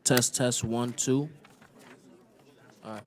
Test, test, one, two. All right.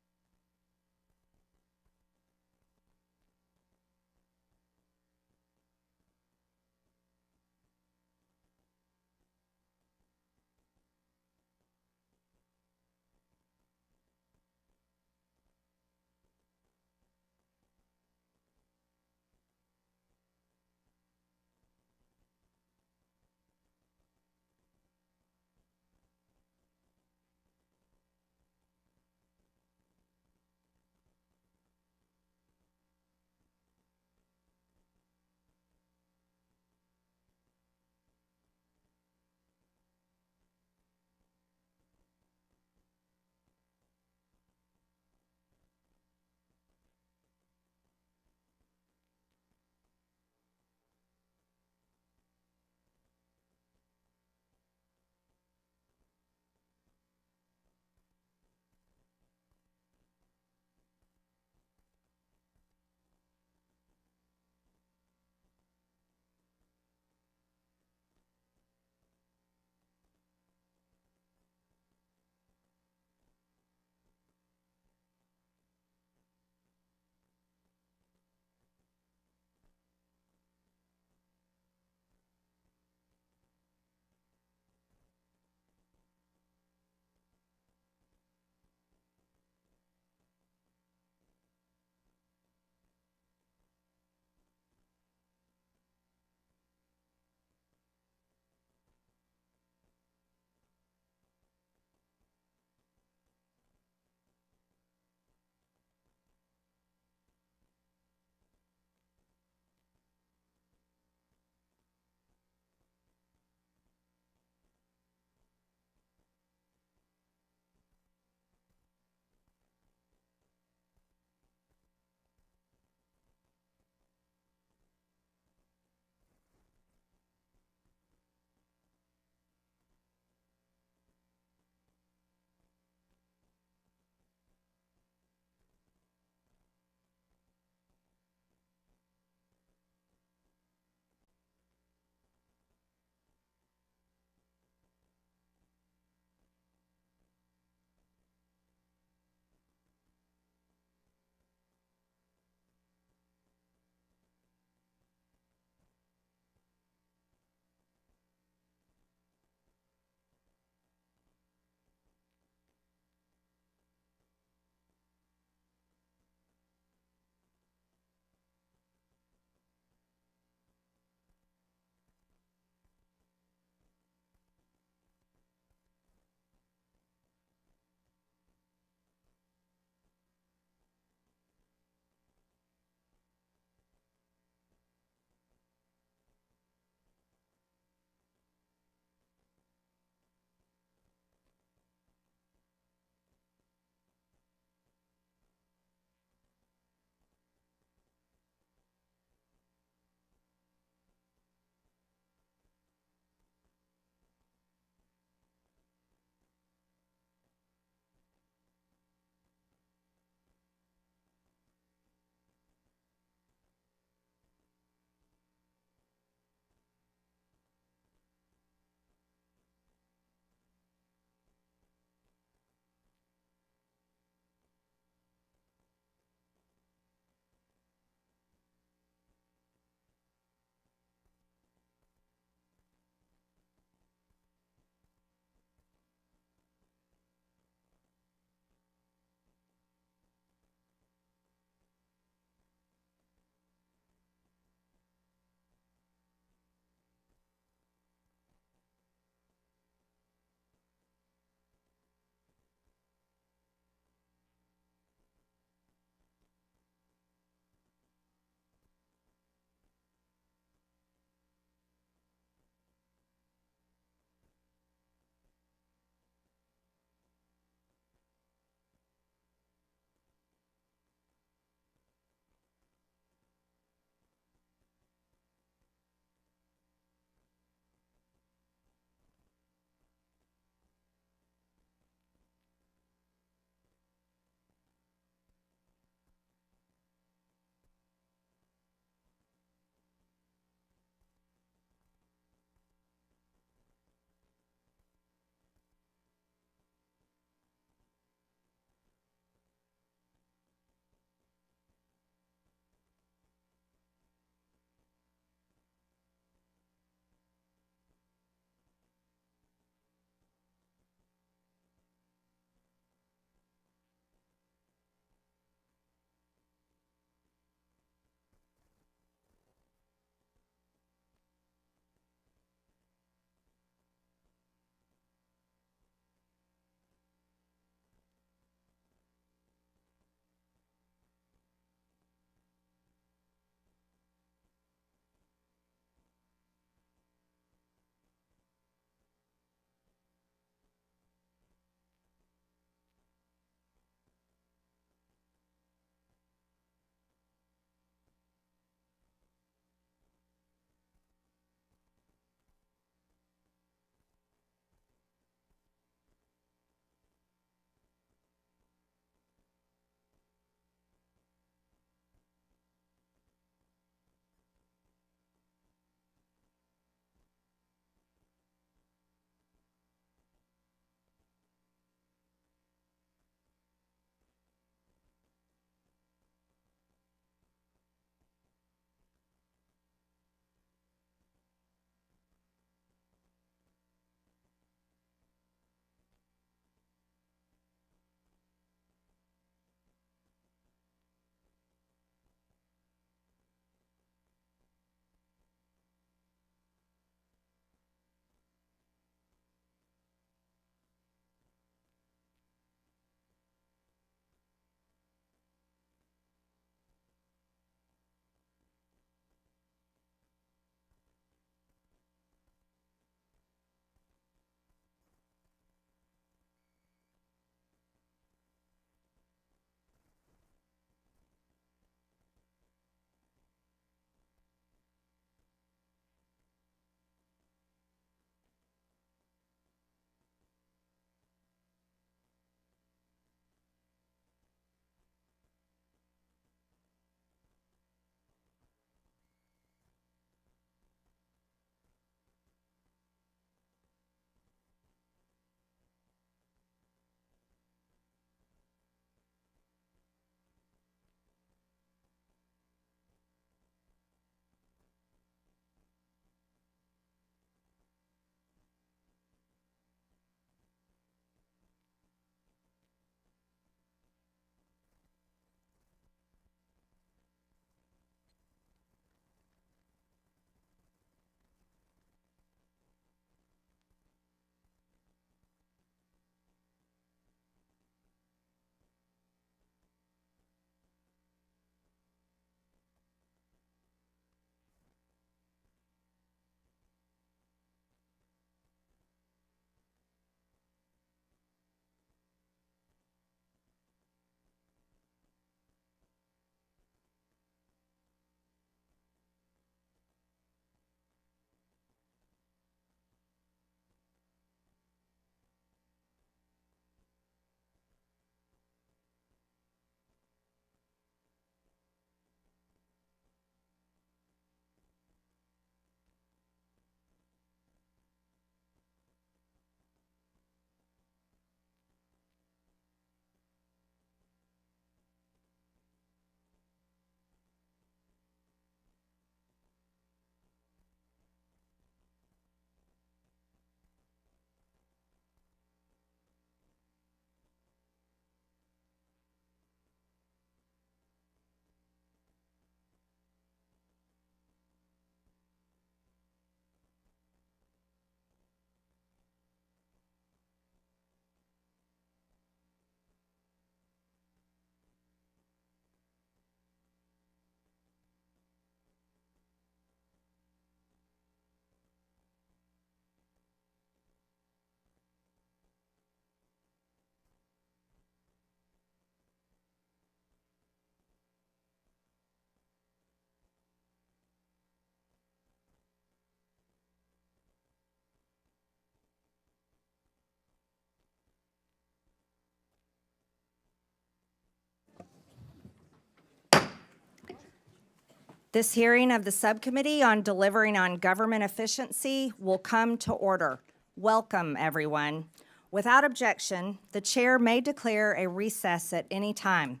This hearing of the Subcommittee on Delivering on Government Efficiency will come to order. Welcome, everyone. Without objection, the chair may declare a recess at any time.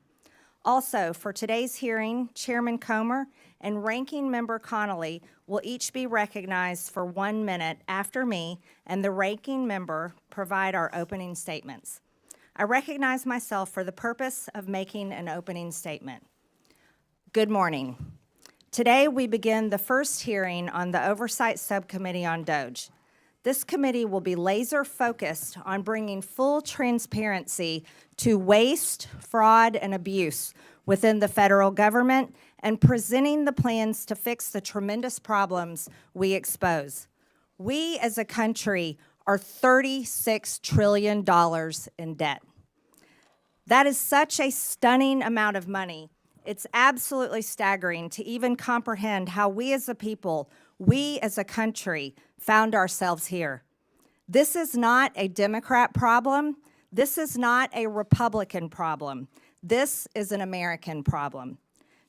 Also, for today's hearing, Chairman Comer and Ranking Member Connolly will each be recognized for 1 minute after me and the Ranking Member provide our opening statements. I recognize myself for the purpose of making an opening statement. Good morning. Today, we begin the first hearing on the Oversight Subcommittee on DOGE. This committee will be laser-focused on bringing full transparency to waste, fraud, and abuse within the federal government and presenting the plans to fix the tremendous problems we expose. We, as a country, are $36 trillion in debt. That is such a stunning amount of money. It's absolutely staggering to even comprehend how we as a people, we as a country, found ourselves here. This is not a Democrat problem. This is not a Republican problem. This is an American problem.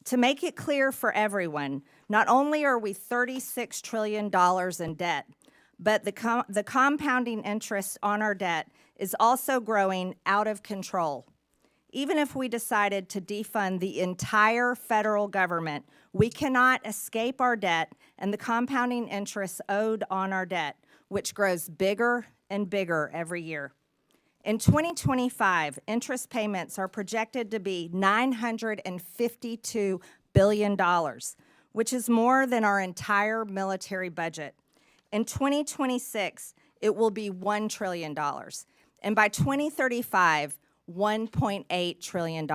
To make it clear for everyone, not only are we $36 trillion in debt, but the compounding interest on our debt is also growing out of control. Even if we decided to defund the entire federal government, we cannot escape our debt and the compounding interest owed on our debt, which grows bigger and bigger every year. In 2025, interest payments are projected to be $952 billion, which is more than our entire military budget. In 2026, it will be $1 trillion, and by 2035, $1.8 trillion.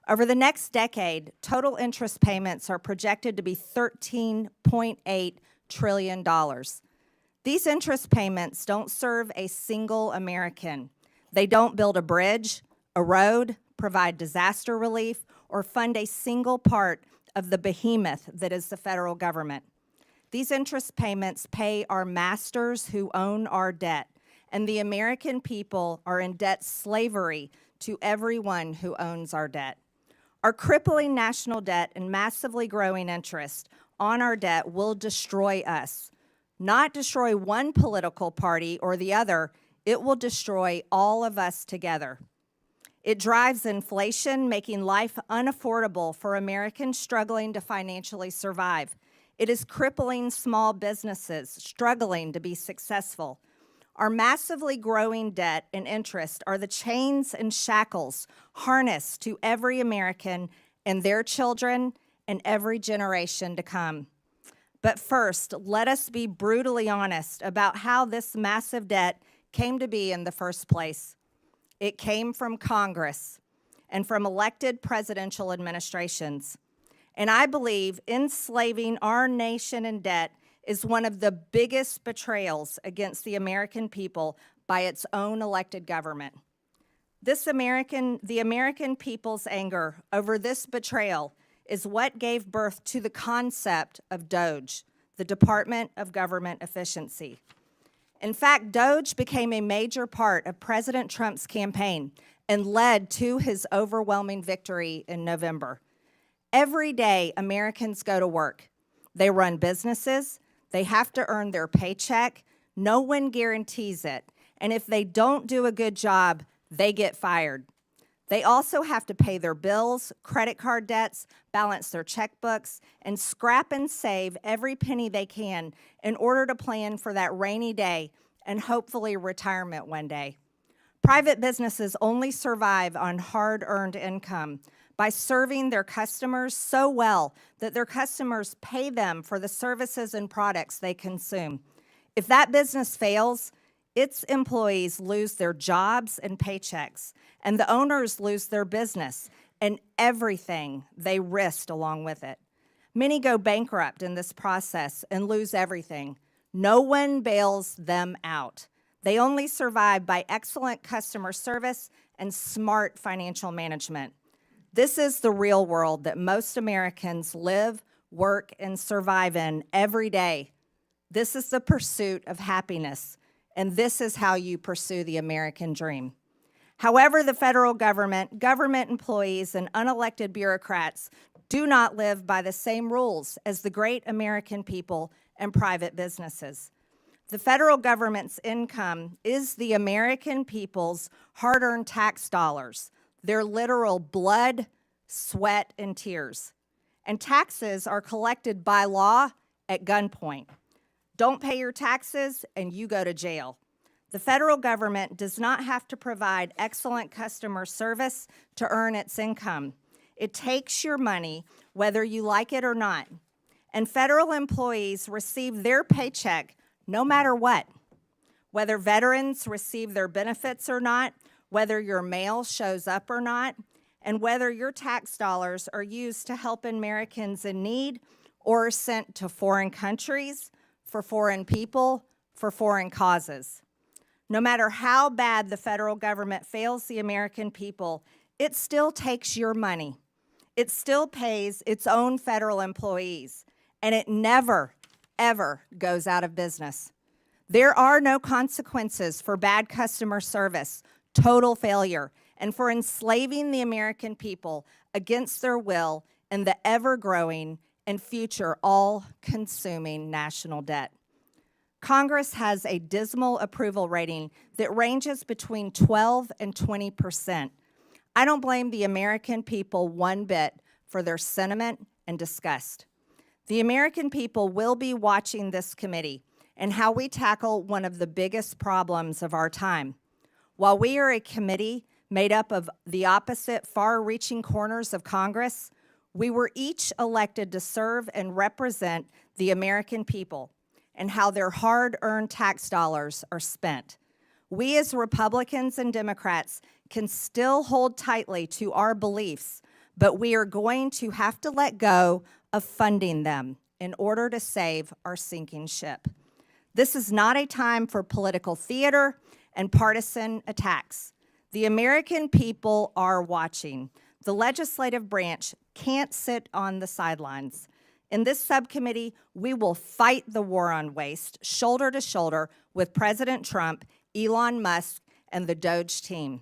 Over the next decade, total interest payments are projected to be $13.8 trillion. These interest payments don't serve a single American. They don't build a bridge, a road, provide disaster relief, or fund a single part of the behemoth that is the federal government. These interest payments pay our masters who own our debt, and the American people are in debt slavery to everyone who owns our debt. Our crippling national debt and massively growing interest on our debt will destroy us. Not destroy one political party or the other, it will destroy all of us together. It drives inflation, making life unaffordable for Americans struggling to financially survive. It is crippling small businesses struggling to be successful. Our massively growing debt and interest are the chains and shackles harnessed to every American and their children and every generation to come. But first, let us be brutally honest about how this massive debt came to be in the first place. It came from Congress and from elected presidential administrations. And I believe enslaving our nation in debt is one of the biggest betrayals against the American people by its own elected government. The American people's anger over this betrayal is what gave birth to the concept of DOGE, the Department of Government Efficiency. In fact, DOGE became a major part of President Trump's campaign and led to his overwhelming victory in November. Every day, Americans go to work. They run businesses. They have to earn their paycheck. No one guarantees it. And if they don't do a good job, they get fired. They also have to pay their bills, credit card debts, balance their checkbooks, and scrap and save every penny they can in order to plan for that rainy day and hopefully retirement one day. Private businesses only survive on hard-earned income by serving their customers so well that their customers pay them for the services and products they consume. If that business fails, its employees lose their jobs and paychecks, and the owners lose their business and everything they risked along with it. Many go bankrupt in this process and lose everything. No one bails them out. They only survive by excellent customer service and smart financial management. This is the real world that most Americans live, work, and survive in every day. This is the pursuit of happiness, and this is how you pursue the American dream. However, the federal government, government employees, and unelected bureaucrats do not live by the same rules as the great American people and private businesses. The federal government's income is the American people's hard-earned tax dollars, their literal blood, sweat, and tears. And taxes are collected by law at gunpoint. Don't pay your taxes and you go to jail. The federal government does not have to provide excellent customer service to earn its income. It takes your money whether you like it or not. And federal employees receive their paycheck no matter what. Whether veterans receive their benefits or not, whether your mail shows up or not, and whether your tax dollars are used to help Americans in need or are sent to foreign countries, for foreign people, for foreign causes. No matter how bad the federal government fails the American people, it still takes your money. It still pays its own federal employees, and it never, ever goes out of business. There are no consequences for bad customer service, total failure, and for enslaving the American people against their will in the ever-growing and future all-consuming national debt. Congress has a dismal approval rating that ranges between 12 and 20%. I don't blame the American people one bit for their sentiment and disgust. The American people will be watching this committee and how we tackle one of the biggest problems of our time. While we are a committee made up of the opposite far-reaching corners of Congress, we were each elected to serve and represent the American people and how their hard-earned tax dollars are spent. We as Republicans and Democrats can still hold tightly to our beliefs, but we are going to have to let go of funding them in order to save our sinking ship. This is not a time for political theater and partisan attacks. The American people are watching. The legislative branch can't sit on the sidelines. In this subcommittee, we will fight the war on waste shoulder to shoulder with President Trump, Elon Musk, and the Doge team.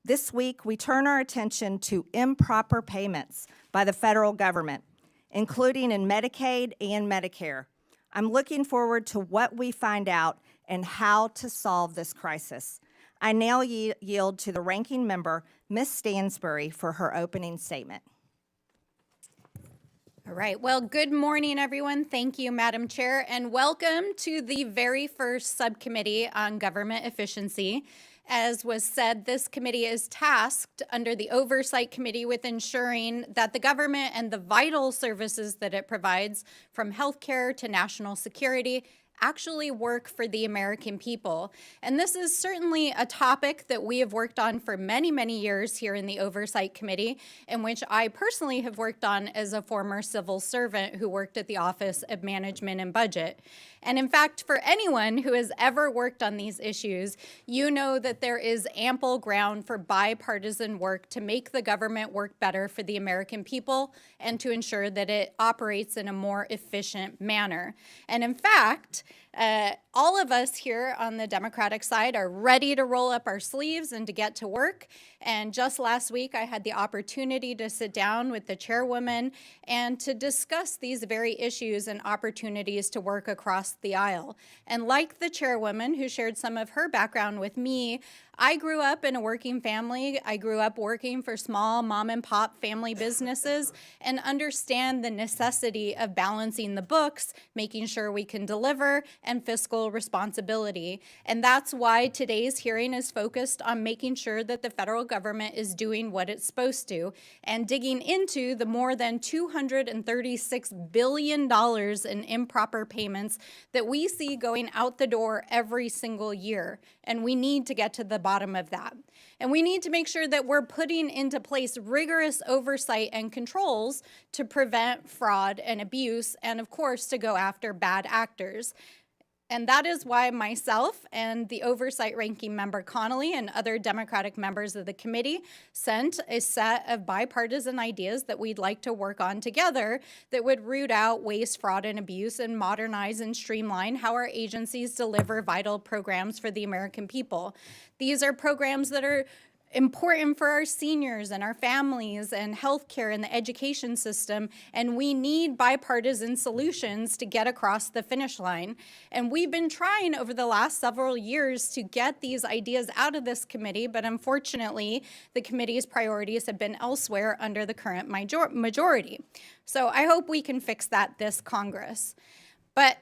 This week, we turn our attention to improper payments by the federal government, including in Medicaid and Medicare. I'm looking forward to what we find out and how to solve this crisis. I now yield to the ranking member, Ms. Stansbury, for her opening statement. All right, well, good morning, everyone. Thank you, Madam Chair, and welcome to the very first subcommittee on government efficiency. As was said, this committee is tasked under the Oversight Committee with ensuring that the government and the vital services that it provides, from healthcare to national security, actually work for the American people. And this is certainly a topic that we have worked on for many, many years here in the Oversight Committee, and which I personally have worked on as a former civil servant who worked at the Office of Management and Budget. And in fact, for anyone who has ever worked on these issues, you know that there is ample ground for bipartisan work to make the government work better for the American people and to ensure that it operates in a more efficient manner. And in fact, all of us here on the Democratic side are ready to roll up our sleeves and to get to work. And just last week, I had the opportunity to sit down with the chairwoman and to discuss these very issues and opportunities to work across the aisle. And like the chairwoman who shared some of her background with me, I grew up in a working family. I grew up working for small mom and pop family businesses and understand the necessity of balancing the books, making sure we can deliver, and fiscal responsibility. And that's why today's hearing is focused on making sure that the federal government is doing what it's supposed to and digging into the more than $236 billion in improper payments that we see going out the door every single year. And we need to get to the bottom of that. And we need to make sure that we're putting into place rigorous oversight and controls to prevent fraud and abuse, and of course, to go after bad actors. And that is why myself and the Oversight Ranking Member Connolly and other Democratic members of the committee sent a set of bipartisan ideas that we'd like to work on together that would root out waste, fraud, and abuse and modernize and streamline how our agencies deliver vital programs for the American people. These are programs that are important for our seniors and our families and healthcare and the education system, and we need bipartisan solutions to get across the finish line. And we've been trying over the last several years to get these ideas out of this committee, but unfortunately, the committee's priorities have been elsewhere under the current majority. So I hope we can fix that this Congress. But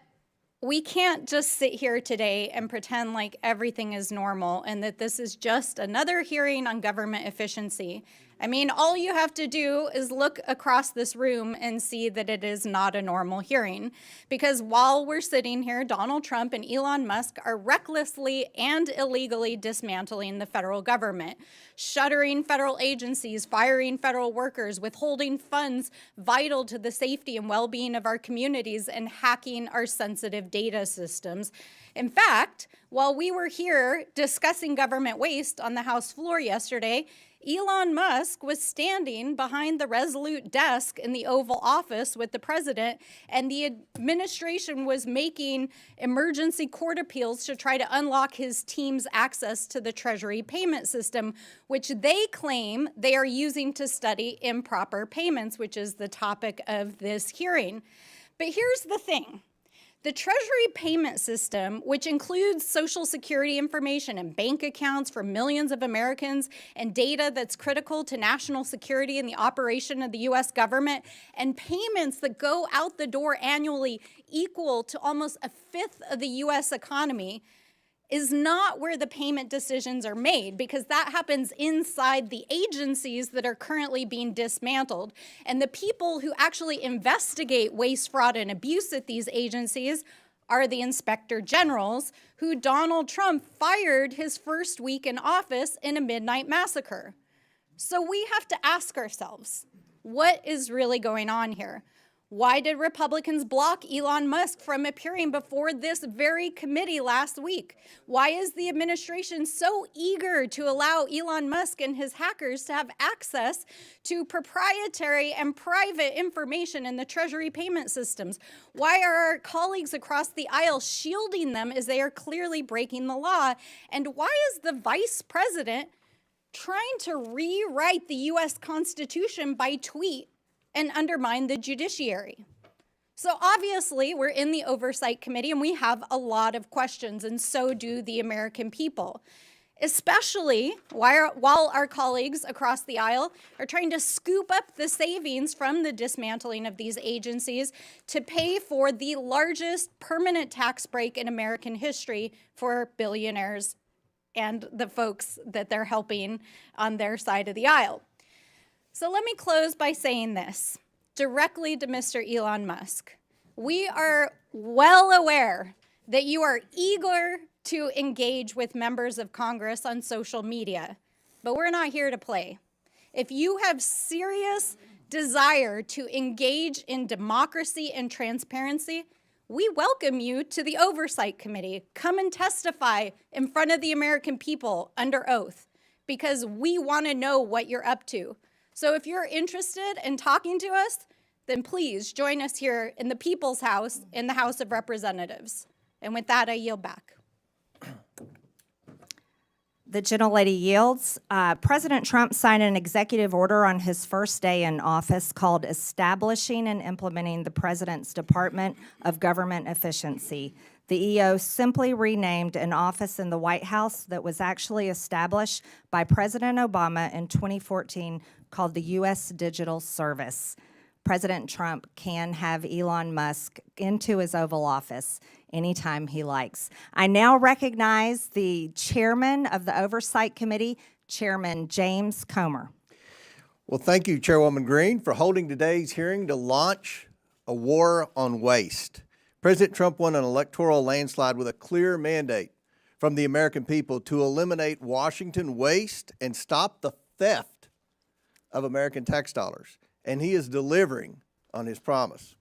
we can't just sit here today and pretend like everything is normal and that this is just another hearing on government efficiency. I mean, all you have to do is look across this room and see that it is not a normal hearing. Because while we're sitting here, Donald Trump and Elon Musk are recklessly and illegally dismantling the federal government, shuttering federal agencies, firing federal workers, withholding funds vital to the safety and well-being of our communities, and hacking our sensitive data systems. In fact, while we were here discussing government waste on the House floor yesterday, Elon Musk was standing behind the Resolute desk in the Oval Office with the president, and the administration was making emergency court appeals to try to unlock his team's access to the Treasury payment system, which they claim they are using to study improper payments, which is the topic of this hearing. But here's the thing. The Treasury payment system, which includes Social Security information and bank accounts for millions of Americans and data that's critical to national security and the operation of the U.S. government, and payments that go out the door annually equal to almost a fifth of the U.S. economy, is not where the payment decisions are made, because that happens inside the agencies that are currently being dismantled. And the people who actually investigate waste, fraud, and abuse at these agencies are the inspector generals, who Donald Trump fired his first week in office in a midnight massacre. So we have to ask ourselves, what is really going on here? Why did Republicans block Elon Musk from appearing before this very committee last week? Why is the administration so eager to allow Elon Musk and his hackers to have access to proprietary and private information in the Treasury payment systems? Why are our colleagues across the aisle shielding them as they are clearly breaking the law? And why is the vice president trying to rewrite the U.S. Constitution by tweet and undermine the judiciary? So obviously, we're in the Oversight Committee and we have a lot of questions, and so do the American people, especially while our colleagues across the aisle are trying to scoop up the savings from the dismantling of these agencies to pay for the largest permanent tax break in American history for billionaires and the folks that they're helping on their side of the aisle. So let me close by saying this directly to Mr. Elon Musk. We are well aware that you are eager to engage with members of Congress on social media, but we're not here to play. If you have serious desire to engage in democracy and transparency, we welcome you to the Oversight Committee. Come and testify in front of the American people under oath, because we want to know what you're up to. So if you're interested in talking to us, then please join us here in the People's House in the House of Representatives. And with that, I yield back. The gentlelady yields. President Trump signed an executive order on his first day in office called Establishing and Implementing the President's Department of Government Efficiency. The EO simply renamed an office in the White House that was actually established by President Obama in 2014 called the U.S. Digital Service. President Trump can have Elon Musk into his Oval Office anytime he likes. I now recognize the chairman of the Oversight Committee, Chairman James Comer. Well, thank you, Chairwoman Green, for holding today's hearing to launch a war on waste. President Trump won an electoral landslide with a clear mandate from the American people to eliminate Washington waste and stop the theft of American tax dollars. And he is delivering on his promise.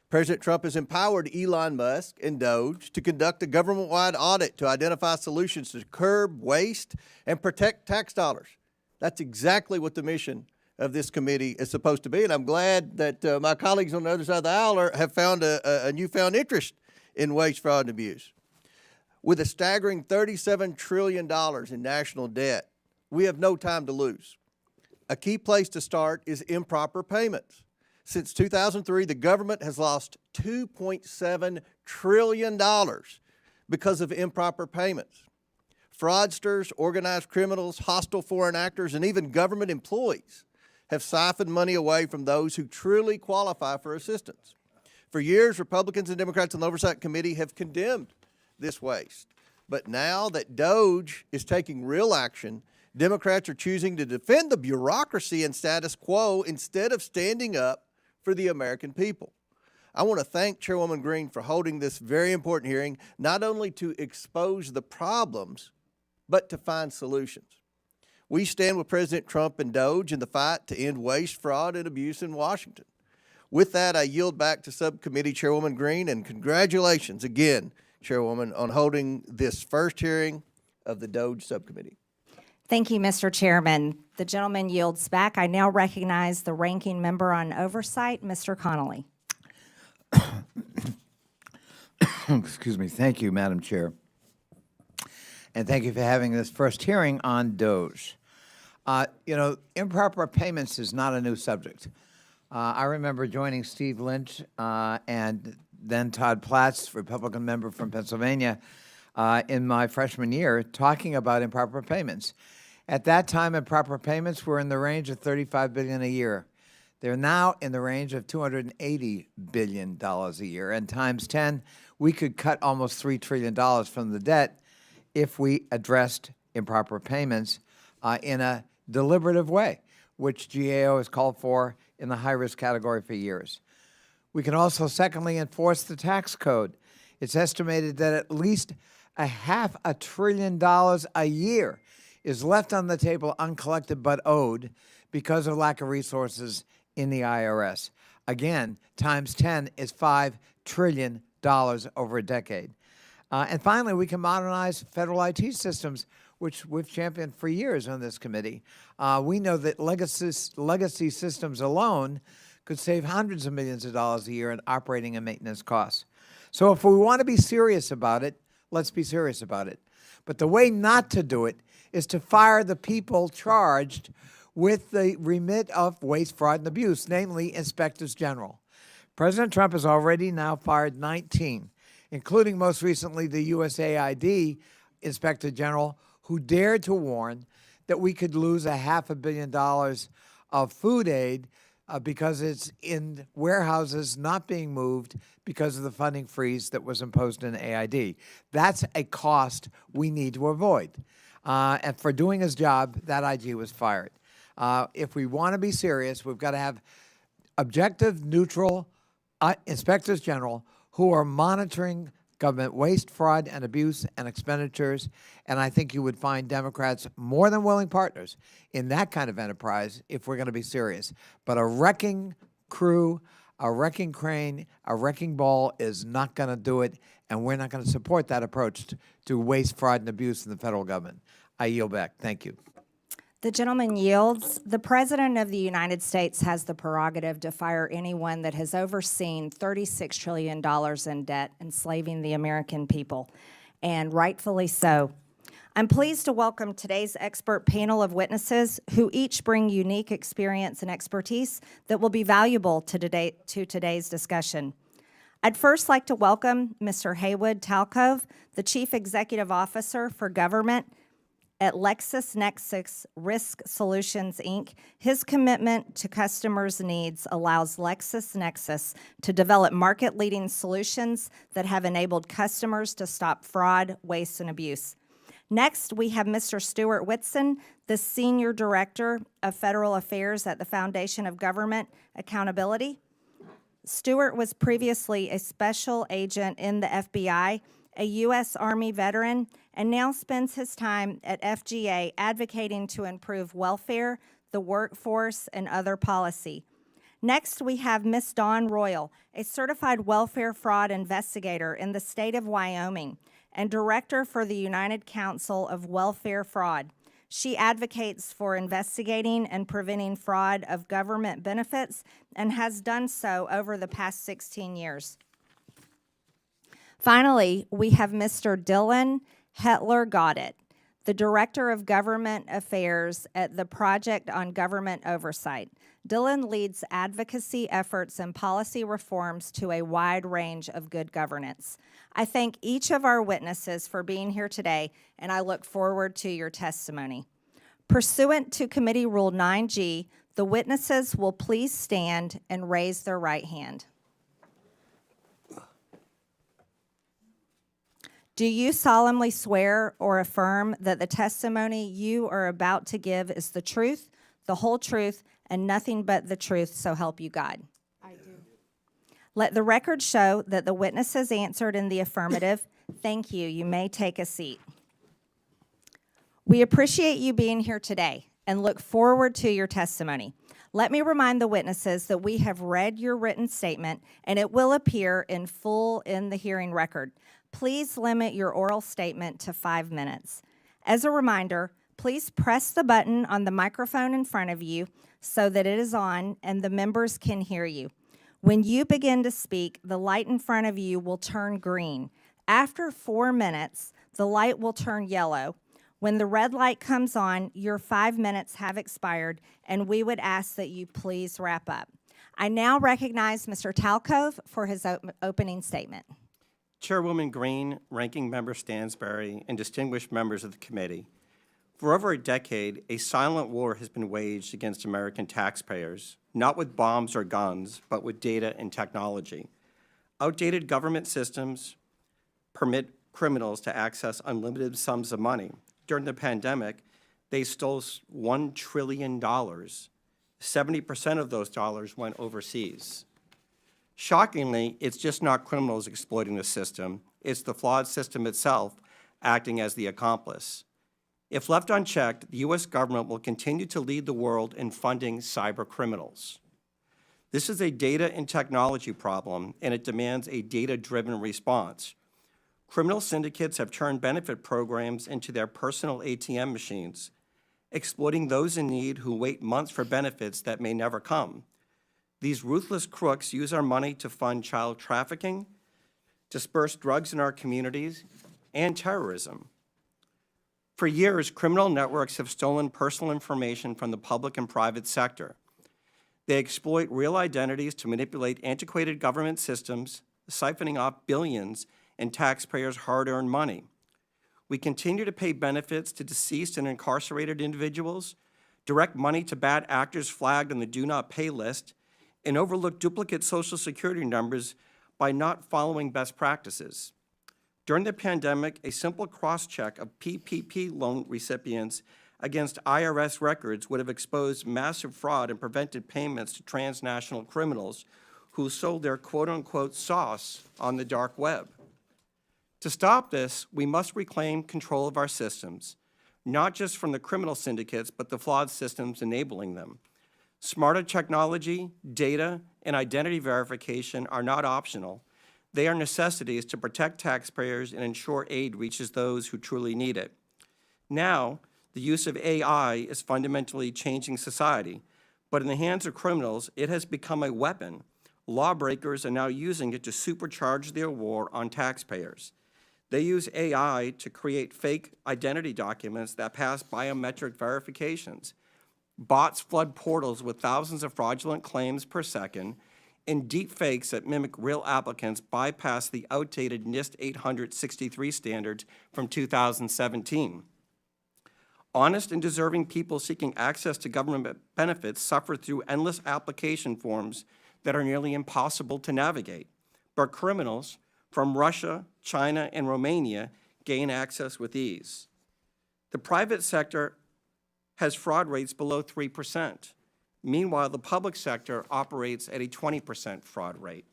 President Trump has empowered Elon Musk and Doge to conduct a government-wide audit to identify solutions to curb waste and protect tax dollars. That's exactly what the mission of this committee is supposed to be, and I'm glad that my colleagues on the other side of the aisle have found a newfound interest in waste, fraud, and abuse. With a staggering $37 trillion in national debt, we have no time to lose. A key place to start is improper payments. Since 2003, the government has lost $2.7 trillion because of improper payments. Fraudsters, organized criminals, hostile foreign actors, and even government employees have siphoned money away from those who truly qualify for assistance. For years, Republicans and Democrats on the Oversight Committee have condemned this waste. But now that DOGE is taking real action, Democrats are choosing to defend the bureaucracy and status quo instead of standing up for the American people. I want to thank Chairwoman Green for holding this very important hearing, not only to expose the problems, but to find solutions. We stand with President Trump and DOGE in the fight to end waste, fraud, and abuse in Washington. With that, I yield back to Subcommittee Chairwoman Green, and congratulations again, Chairwoman, on holding this first hearing of the DOGE Subcommittee. Thank you, Mr. Chairman. The gentleman yields back. I now recognize the ranking member on oversight, Mr. Connolly. Excuse me. Thank you, Madam Chair. And thank you for having this first hearing on DOGE. Improper payments is not a new subject. I remember joining Steve Lynch and then Todd Platts, Republican member from Pennsylvania, in my freshman year, talking about improper payments. At that time, improper payments were in the range of $35 billion a year. They're now in the range of $280 billion a year. And times 10, we could cut almost $3 trillion from the debt if we addressed improper payments in a deliberative way, which GAO has called for in the high-risk category for years. We can also, secondly, enforce the tax code. It's estimated that at least $500 billion a year is left on the table uncollected but owed because of lack of resources in the IRS. Again, times 10 is $5 trillion over a decade. And finally, we can modernize federal IT systems, which we've championed for years on this committee. We know that legacy systems alone could save hundreds of millions of dollars a year in operating and maintenance costs. So if we want to be serious about it, let's be serious about it. But the way not to do it is to fire the people charged with the remit of waste, fraud, and abuse, namely inspectors general. President Trump has already now fired 19, including most recently the USAID Inspector General, who dared to warn that we could lose $500 million of food aid because it's in warehouses not being moved because of the funding freeze that was imposed in AID. That's a cost we need to avoid. And for doing his job, that IG was fired. If we want to be serious, we've got to have objective, neutral inspectors general who are monitoring government waste, fraud, and abuse and expenditures. And I think you would find Democrats more than willing partners in that kind of enterprise if we're going to be serious. But a wrecking crew, a wrecking crane, a wrecking ball is not going to do it, and we're not going to support that approach to waste, fraud, and abuse in the federal government. I yield back. Thank you. The gentleman yields. The President of the United States has the prerogative to fire anyone that has overseen $36 trillion in debt, enslaving the American people, and rightfully so. I'm pleased to welcome today's expert panel of witnesses who each bring unique experience and expertise that will be valuable to today's discussion. I'd first like to welcome Mr. Haywood Talcove, the Chief Executive Officer for Government at LexisNexis Risk Solutions, Inc. His commitment to customers' needs allows LexisNexis to develop market-leading solutions that have enabled customers to stop fraud, waste, and abuse. Next, we have Mr. Stuart Whitson, the Senior Director of Federal Affairs at the Foundation of Government Accountability. Stuart was previously a special agent in the FBI, a U.S. Army veteran, and now spends his time at FGA advocating to improve welfare, the workforce, and other policy. Next, we have Ms. Dawn Royal, a certified welfare fraud investigator in the state of Wyoming and director for the United Council of Welfare Fraud. She advocates for investigating and preventing fraud of government benefits and has done so over the past 16 years. Finally, we have Mr. Dylan Hetler-Goddett, the Director of Government Affairs at the Project on Government Oversight. Dylan leads advocacy efforts and policy reforms to a wide range of good governance. I thank each of our witnesses for being here today, and I look forward to your testimony. Pursuant to Committee Rule 9G, the witnesses will please stand and raise their right hand. Do you solemnly swear or affirm that the testimony you are about to give is the truth, the whole truth, and nothing but the truth, so help you God? I do. Let the record show that the witnesses answered in the affirmative. Thank you. You may take a seat. We appreciate you being here today and look forward to your testimony. Let me remind the witnesses that we have read your written statement and it will appear in full in the hearing record. Please limit your oral statement to 5 minutes. As a reminder, please press the button on the microphone in front of you so that it is on and the members can hear you. When you begin to speak, the light in front of you will turn green. After 4 minutes, the light will turn yellow. When the red light comes on, your 5 minutes have expired, and we would ask that you please wrap up. I now recognize Mr. Talcove for his opening statement. Chairwoman Green, Ranking Member Stansberry, and distinguished members of the committee, for over a decade, a silent war has been waged against American taxpayers, not with bombs or guns, but with data and technology. Outdated government systems permit criminals to access unlimited sums of money. During the pandemic, they stole $1 trillion. 70% of those dollars went overseas. Shockingly, it's just not criminals exploiting the system. It's the flawed system itself acting as the accomplice. If left unchecked, the U.S. government will continue to lead the world in funding cyber criminals. This is a data and technology problem, and it demands a data-driven response. Criminal syndicates have turned benefit programs into their personal ATM machines, exploiting those in need who wait months for benefits that may never come. These ruthless crooks use our money to fund child trafficking, disperse drugs in our communities, and terrorism. For years, criminal networks have stolen personal information from the public and private sector. They exploit real identities to manipulate antiquated government systems, siphoning off billions in taxpayers' hard-earned money. We continue to pay benefits to deceased and incarcerated individuals, direct money to bad actors flagged on the do not pay list, and overlook duplicate Social Security numbers by not following best practices. During the pandemic, a simple cross-check of PPP loan recipients against IRS records would have exposed massive fraud and prevented payments to transnational criminals who sold their quote-unquote sauce on the dark web. To stop this, we must reclaim control of our systems, not just from the criminal syndicates, but the flawed systems enabling them. Smarter technology, data, and identity verification are not optional. They are necessities to protect taxpayers and ensure aid reaches those who truly need it. Now, the use of AI is fundamentally changing society, but in the hands of criminals, it has become a weapon. Lawbreakers are now using it to supercharge their war on taxpayers. They use AI to create fake identity documents that pass biometric verifications. Bots flood portals with thousands of fraudulent claims per second, and deep fakes that mimic real applicants bypass the outdated NIST 863 standards from 2017. Honest and deserving people seeking access to government benefits suffer through endless application forms that are nearly impossible to navigate. But criminals from Russia, China, and Romania gain access with ease. The private sector has fraud rates below 3%. Meanwhile, the public sector operates at a 20% fraud rate.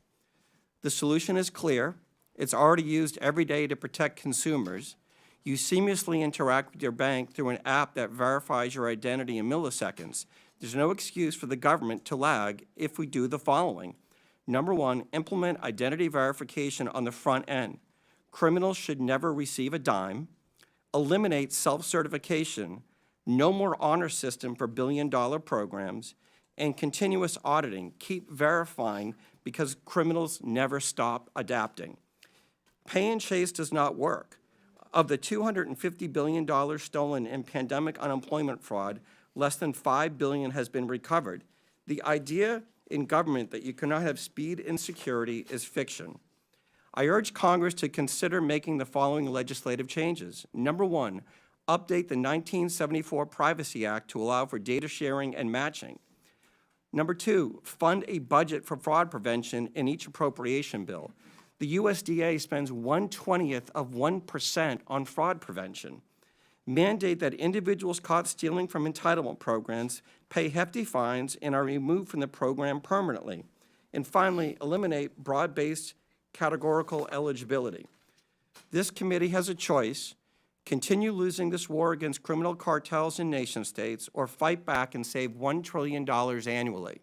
The solution is clear. It's already used every day to protect consumers. You seamlessly interact with your bank through an app that verifies your identity in milliseconds. There's no excuse for the government to lag if we do the following. Number one, implement identity verification on the front end. Criminals should never receive a dime. Eliminate self-certification. No more honor system for billion-dollar programs, and continuous auditing. Keep verifying because criminals never stop adapting. Pay and chase does not work. Of the $250 billion stolen in pandemic unemployment fraud, less than $5 billion has been recovered. The idea in government that you cannot have speed and security is fiction. I urge Congress to consider making the following legislative changes. Number one, update the 1974 Privacy Act to allow for data sharing and matching. Number two, fund a budget for fraud prevention in each appropriation bill. The USDA spends 1/20th of 1% on fraud prevention. Mandate that individuals caught stealing from entitlement programs pay hefty fines and are removed from the program permanently. And finally, eliminate broad-based categorical eligibility. This committee has a choice: continue losing this war against criminal cartels and nation states, or fight back and save $1 trillion annually.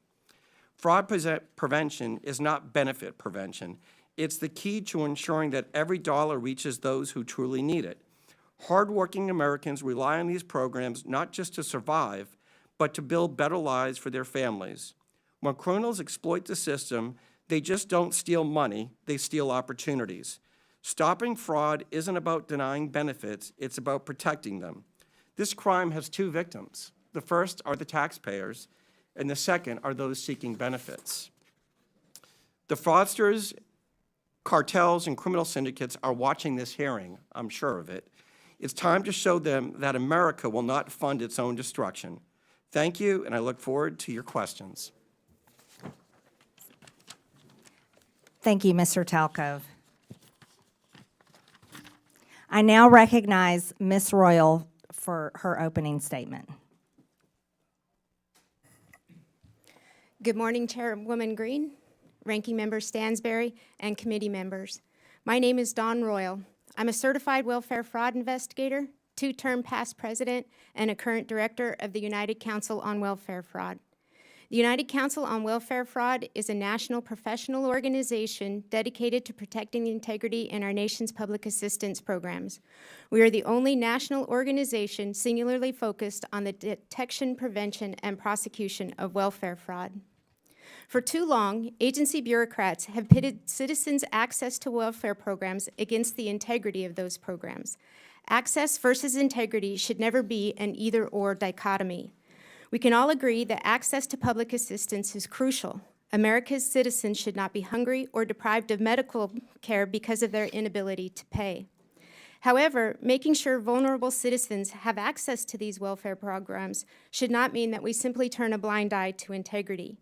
Fraud prevention is not benefit prevention. It's the key to ensuring that every dollar reaches those who truly need it. Hardworking Americans rely on these programs not just to survive, but to build better lives for their families. When criminals exploit the system, they just don't steal money, they steal opportunities. Stopping fraud isn't about denying benefits, it's about protecting them. This crime has two victims. The first are the taxpayers, and the second are those seeking benefits. The fraudsters, cartels, and criminal syndicates are watching this hearing, I'm sure of it. It's time to show them that America will not fund its own destruction. Thank you, and I look forward to your questions. Thank you, Mr. Talcove. I now recognize Ms. Royal for her opening statement. Good morning, Chairwoman Green, Ranking Member Stansberry, and committee members. My name is Dawn Royal. I'm a certified welfare fraud investigator, two-term past president, and a current director of the United Council on Welfare Fraud. The United Council on Welfare Fraud is a national professional organization dedicated to protecting the integrity in our nation's public assistance programs. We are the only national organization singularly focused on the detection, prevention, and prosecution of welfare fraud. For too long, agency bureaucrats have pitted citizens' access to welfare programs against the integrity of those programs. Access versus integrity should never be an either-or dichotomy. We can all agree that access to public assistance is crucial. America's citizens should not be hungry or deprived of medical care because of their inability to pay. However, making sure vulnerable citizens have access to these welfare programs should not mean that we simply turn a blind eye to integrity.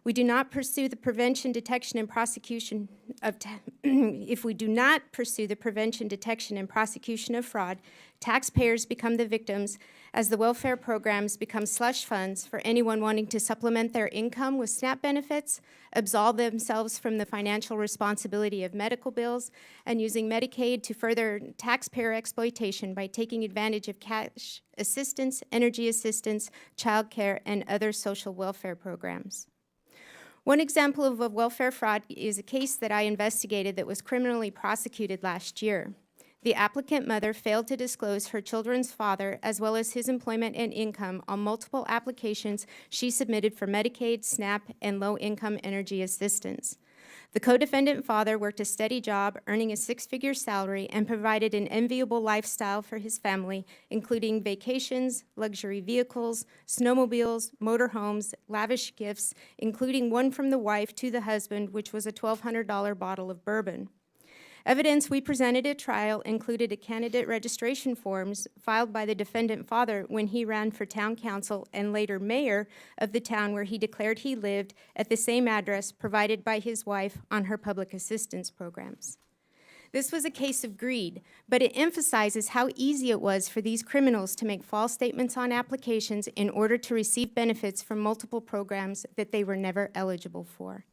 We do not pursue the prevention, detection, and prosecution of if we do not pursue the prevention, detection, and prosecution of fraud, taxpayers become the victims as the welfare programs become slush funds for anyone wanting to supplement their income with SNAP benefits, absolve themselves from the financial responsibility of medical bills, and using Medicaid to further taxpayer exploitation by taking advantage of cash assistance, energy assistance, child care, and other social welfare programs. One example of a welfare fraud is a case that I investigated that was criminally prosecuted last year. The applicant mother failed to disclose her children's father as well as his employment and income on multiple applications she submitted for Medicaid, SNAP, and low-income energy assistance. The co-defendant father worked a steady job, earning a six-figure salary, and provided an enviable lifestyle for his family, including vacations, luxury vehicles, snowmobiles, motorhomes, lavish gifts, including one from the wife to the husband, which was a $1,200 bottle of bourbon. Evidence we presented at trial included a candidate registration forms filed by the defendant father when he ran for town council and later mayor of the town where he declared he lived at the same address provided by his wife on her public assistance programs. This was a case of greed, but it emphasizes how easy it was for these criminals to make false statements on applications in order to receive benefits from multiple programs that they were never eligible for.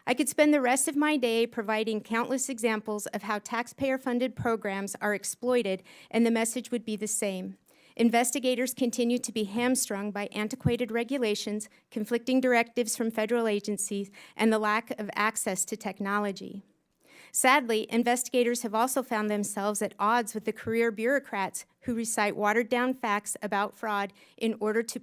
I could spend the rest of my day providing countless examples of how taxpayer-funded programs are exploited, and the message would be the same. Investigators continue to be hamstrung by antiquated regulations, conflicting directives from federal agencies, and the lack of access to technology. Sadly, investigators have also found themselves at odds with the career bureaucrats who recite watered-down facts about fraud in order to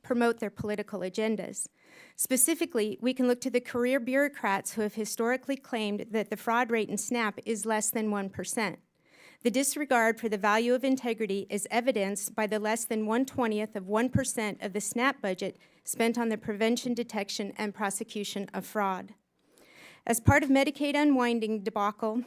promote their political agendas. Specifically, we can look to the career bureaucrats who have historically claimed that the fraud rate in SNAP is less than 1%. The disregard for the value of integrity is evidenced by the less than 1/20th of 1% of the SNAP budget spent on the prevention, detection, and prosecution of fraud. As part of Medicaid unwinding debacle,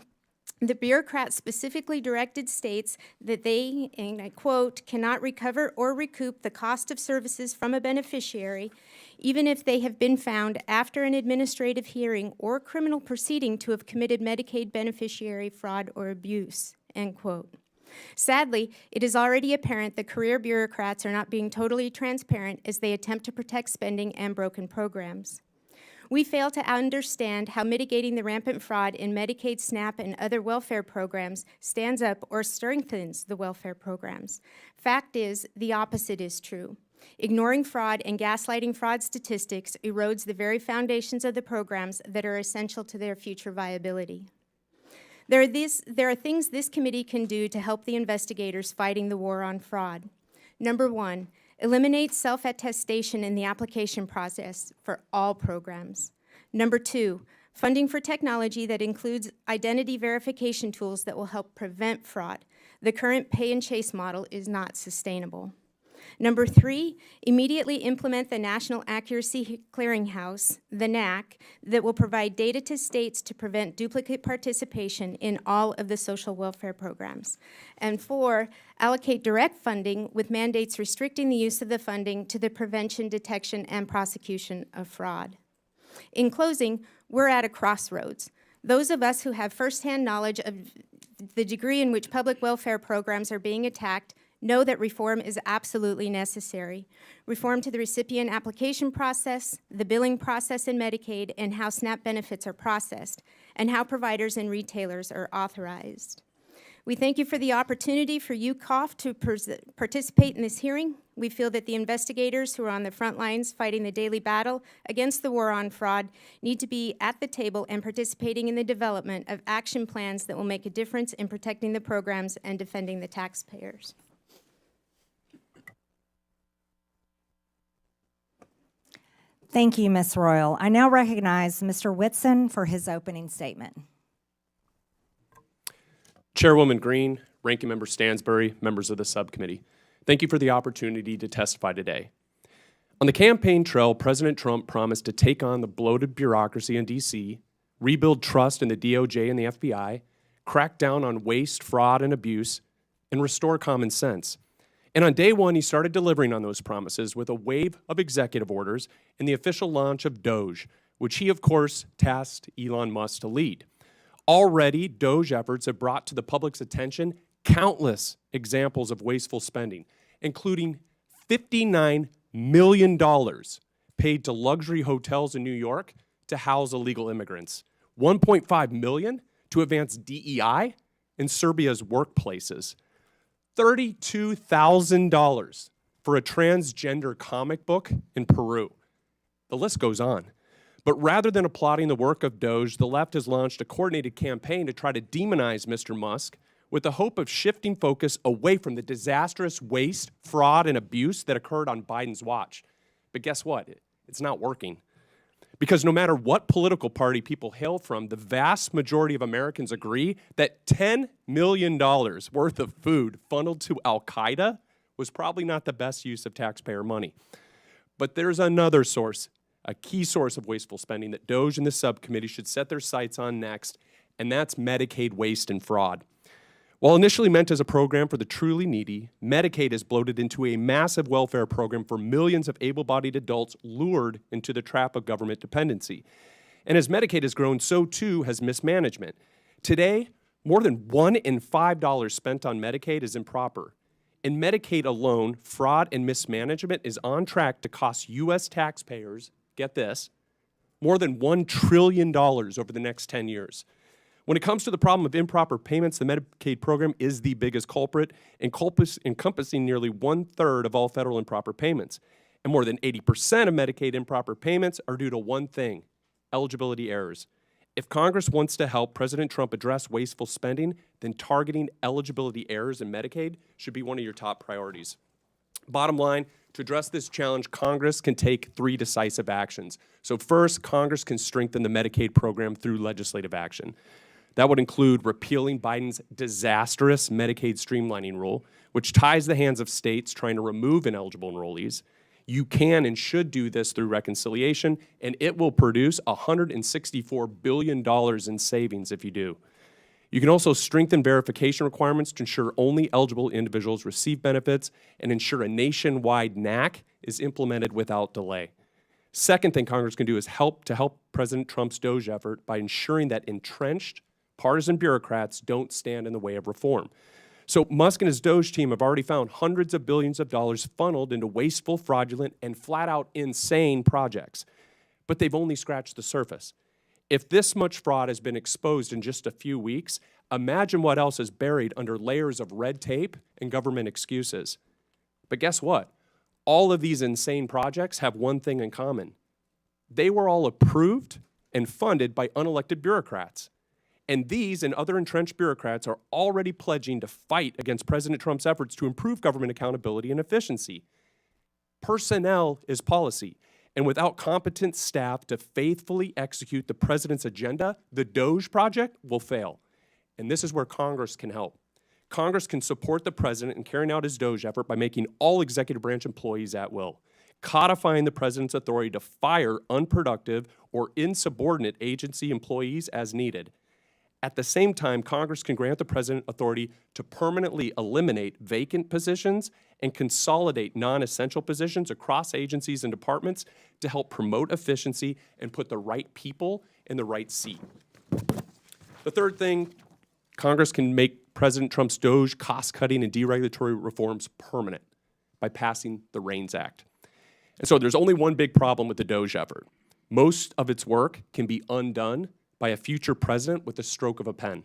the bureaucrats specifically directed states that they, and I quote, cannot recover or recoup the cost of services from a beneficiary, even if they have been found after an administrative hearing or criminal proceeding to have committed Medicaid beneficiary fraud or abuse, end quote. Sadly, it is already apparent that career bureaucrats are not being totally transparent as they attempt to protect spending and broken programs. We fail to understand how mitigating the rampant fraud in Medicaid, SNAP, and other welfare programs stands up or strengthens the welfare programs. Fact is, the opposite is true. Ignoring fraud and gaslighting fraud statistics erodes the very foundations of the programs that are essential to their future viability. There are things this committee can do to help the investigators fighting the war on fraud. Number one, eliminate self-attestation in the application process for all programs. Number two, funding for technology that includes identity verification tools that will help prevent fraud. The current pay and chase model is not sustainable. Number three, immediately implement the National Accuracy Clearinghouse, the NAC, that will provide data to states to prevent duplicate participation in all of the social welfare programs. And four, allocate direct funding with mandates restricting the use of the funding to the prevention, detection, and prosecution of fraud. In closing, we're at a crossroads. Those of us who have firsthand knowledge of the degree in which public welfare programs are being attacked know that reform is absolutely necessary. Reform to the recipient application process, the billing process in Medicaid, and how SNAP benefits are processed, and how providers and retailers are authorized. We thank you for the opportunity for UCOF to participate in this hearing. We feel that the investigators who are on the front lines fighting the daily battle against the war on fraud need to be at the table and participating in the development of action plans that will make a difference in protecting the programs and defending the taxpayers. Thank you, Ms. Royal. I now recognize Mr. Whitson for his opening statement. Chairwoman Green, Ranking Member Stansbury, members of the subcommittee, thank you for the opportunity to testify today. On the campaign trail, President Trump promised to take on the bloated bureaucracy in D.C., rebuild trust in the DOJ and the FBI, crack down on waste, fraud, and abuse, and restore common sense. And on day one, he started delivering on those promises with a wave of executive orders and the official launch of Doge, which he, of course, tasked Elon Musk to lead. Already, Doge efforts have brought to the public's attention countless examples of wasteful spending, including $59 million paid to luxury hotels in New York to house illegal immigrants, $1.5 million to advance DEI in Serbia's workplaces, $32,000 for a transgender comic book in Peru. The list goes on. But rather than applauding the work of Doge, the left has launched a coordinated campaign to try to demonize Mr. Musk with the hope of shifting focus away from the disastrous waste, fraud, and abuse that occurred on Biden's watch. But guess what? It's not working. Because no matter what political party people hail from, the vast majority of Americans agree that $10 million worth of food funneled to Al-Qaeda was probably not the best use of taxpayer money. But there's another source, a key source of wasteful spending that Doge and the subcommittee should set their sights on next, and that's Medicaid waste and fraud. While initially meant as a program for the truly needy, Medicaid has bloated into a massive welfare program for millions of able-bodied adults lured into the trap of government dependency. And as Medicaid has grown, so too has mismanagement. Today, more than $1 in $5 spent on Medicaid is improper. In Medicaid alone, fraud and mismanagement is on track to cost U.S. taxpayers, get this, more than $1 trillion over the next 10 years. When it comes to the problem of improper payments, the Medicaid program is the biggest culprit, encompassing nearly 1/3 of all federal improper payments. And more than 80% of Medicaid improper payments are due to one thing: eligibility errors. If Congress wants to help President Trump address wasteful spending, then targeting eligibility errors in Medicaid should be one of your top priorities. Bottom line, to address this challenge, Congress can take 3 decisive actions. So first, Congress can strengthen the Medicaid program through legislative action. That would include repealing Biden's disastrous Medicaid streamlining rule, which ties the hands of states trying to remove ineligible enrollees. You can and should do this through reconciliation, and it will produce $164 billion in savings if you do. You can also strengthen verification requirements to ensure only eligible individuals receive benefits and ensure a nationwide NAC is implemented without delay. Second thing Congress can do is help President Trump's DOGE effort by ensuring that entrenched partisan bureaucrats don't stand in the way of reform. So Musk and his DOGE team have already found hundreds of billions of dollars funneled into wasteful, fraudulent, and flat-out insane projects. But they've only scratched the surface. If this much fraud has been exposed in just a few weeks, imagine what else is buried under layers of red tape and government excuses. But guess what? All of these insane projects have one thing in common. They were all approved and funded by unelected bureaucrats. And these and other entrenched bureaucrats are already pledging to fight against President Trump's efforts to improve government accountability and efficiency. Personnel is policy. And without competent staff to faithfully execute the president's agenda, the DOGE project will fail. And this is where Congress can help. Congress can support the president in carrying out his DOGE effort by making all executive branch employees at will, codifying the president's authority to fire unproductive or insubordinate agency employees as needed. At the same time, Congress can grant the president authority to permanently eliminate vacant positions and consolidate non-essential positions across agencies and departments to help promote efficiency and put the right people in the right seat. The third thing, Congress can make President Trump's DOGE cost-cutting and deregulatory reforms permanent by passing the REINS Act. And so there's only one big problem with the DOGE effort. Most of its work can be undone by a future president with the stroke of a pen.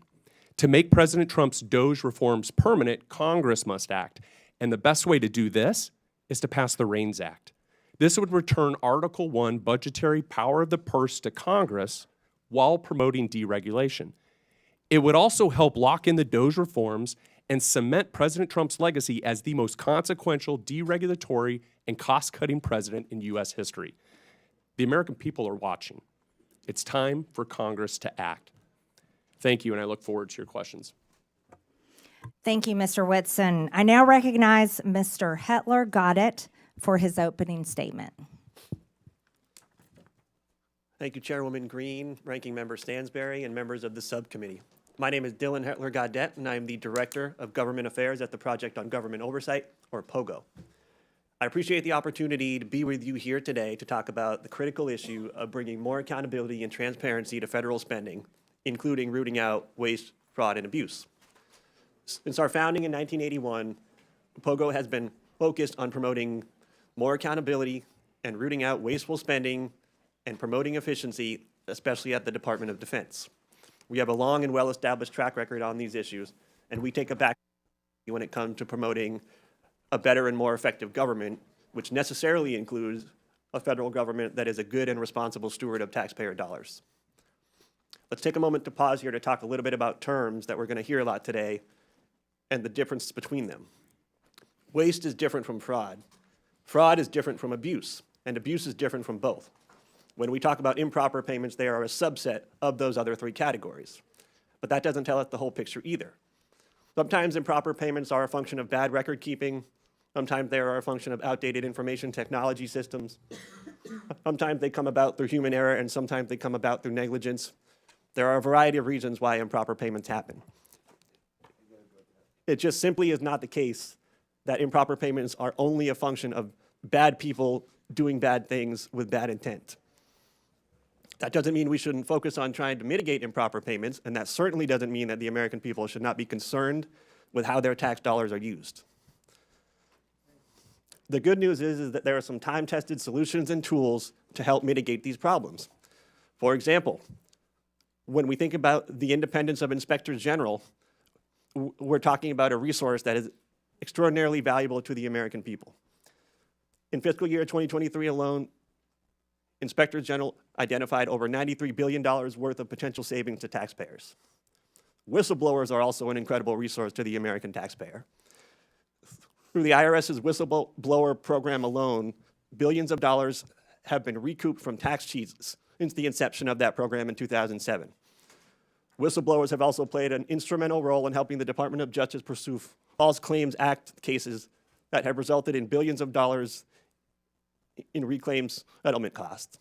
To make President Trump's DOGE reforms permanent, Congress must act. And the best way to do this is to pass the REINS Act. This would return Article 1 budgetary power of the purse to Congress while promoting deregulation. It would also help lock in the DOGE reforms and cement President Trump's legacy as the most consequential deregulatory and cost-cutting president in U.S. history. The American people are watching. It's time for Congress to act. Thank you, and I look forward to your questions. Thank you, Mr. Whitson. I now recognize Mr. Hetler Goddett for his opening statement. Thank you, Chairwoman Green, Ranking Member Stansberry, and members of the subcommittee. My name is Dylan Hetler Goddett, and I am the Director of Government Affairs at the Project on Government Oversight, or POGO. I appreciate the opportunity to be with you here today to talk about the critical issue of bringing more accountability and transparency to federal spending, including rooting out waste, fraud, and abuse. Since our founding in 1981, POGO has been focused on promoting more accountability and rooting out wasteful spending and promoting efficiency, especially at the Department of Defense. We have a long and well-established track record on these issues, and we take a back when it comes to promoting a better and more effective government, which necessarily includes a federal government that is a good and responsible steward of taxpayer dollars. Let's take a moment to pause here to talk a little bit about terms that we're going to hear a lot today and the difference between them. Waste is different from fraud. Fraud is different from abuse, and abuse is different from both. When we talk about improper payments, they are a subset of those other three categories. But that doesn't tell us the whole picture either. Sometimes improper payments are a function of bad record keeping. Sometimes they are a function of outdated information technology systems. Sometimes they come about through human error, and sometimes they come about through negligence. There are a variety of reasons why improper payments happen. It just simply is not the case that improper payments are only a function of bad people doing bad things with bad intent. That doesn't mean we shouldn't focus on trying to mitigate improper payments, and that certainly doesn't mean that the American people should not be concerned with how their tax dollars are used. The good news is that there are some time-tested solutions and tools to help mitigate these problems. For example, when we think about the independence of inspectors general, we're talking about a resource that is extraordinarily valuable to the American people. In fiscal year 2023 alone, inspectors general identified over $93 billion worth of potential savings to taxpayers. Whistleblowers are also an incredible resource to the American taxpayer. Through the IRS's whistleblower program alone, billions of dollars have been recouped from tax cheats since the inception of that program in 2007. Whistleblowers have also played an instrumental role in helping the Department of Justice pursue False Claims Act cases that have resulted in billions of dollars in reclaims settlement costs.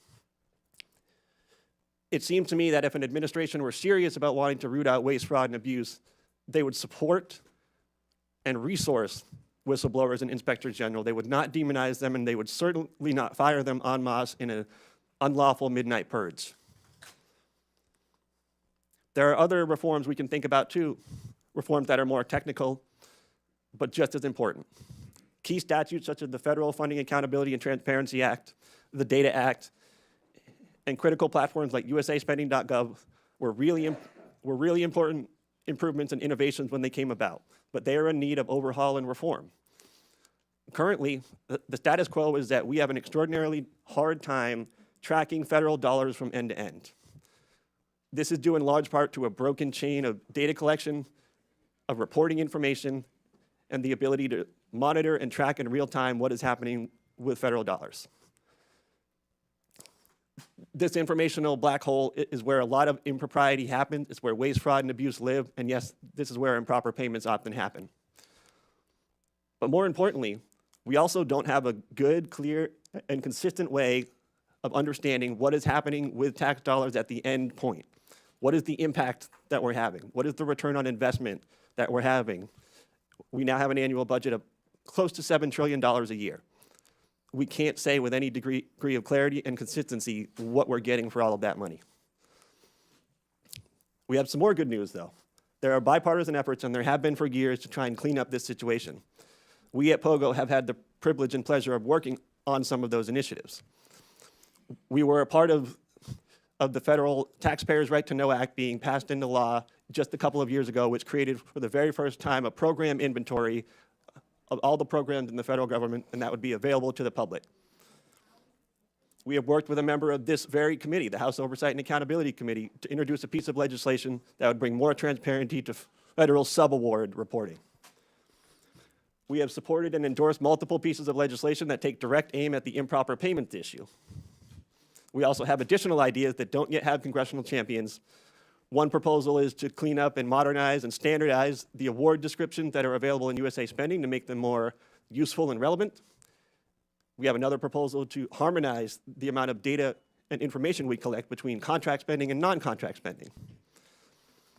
It seemed to me that if an administration were serious about wanting to root out waste, fraud, and abuse, they would support and resource whistleblowers and inspectors general. They would not demonize them, and they would certainly not fire them en masse in an unlawful midnight purge. There are other reforms we can think about too, reforms that are more technical, but just as important. Key statutes such as the Federal Funding Accountability and Transparency Act, the Data Act, and critical platforms like usaspending.gov were really important improvements and innovations when they came about, but they are in need of overhaul and reform. Currently, the status quo is that we have an extraordinarily hard time tracking federal dollars from end to end. This is due in large part to a broken chain of data collection, of reporting information, and the ability to monitor and track in real time what is happening with federal dollars. This informational black hole is where a lot of impropriety happens. It's where waste, fraud, and abuse live. And yes, this is where improper payments often happen. But more importantly, we also don't have a good, clear, and consistent way of understanding what is happening with tax dollars at the end point. What is the impact that we're having? What is the return on investment that we're having? We now have an annual budget of close to $7 trillion a year. We can't say with any degree of clarity and consistency what we're getting for all of that money. We have some more good news, though. There are bipartisan efforts, and there have been for years, to try and clean up this situation. We at POGO have had the privilege and pleasure of working on some of those initiatives. We were a part of the Federal Taxpayers' Right to Know Act being passed into law just a couple of years ago, which created for the very first time a program inventory of all the programs in the federal government, and that would be available to the public. We have worked with a member of this very committee, the House Oversight and Accountability Committee, to introduce a piece of legislation that would bring more transparency to federal subaward reporting. We have supported and endorsed multiple pieces of legislation that take direct aim at the improper payments issue. We also have additional ideas that don't yet have congressional champions. One proposal is to clean up and modernize and standardize the award descriptions that are available in USA Spending to make them more useful and relevant. We have another proposal to harmonize the amount of data and information we collect between contract spending and non-contract spending.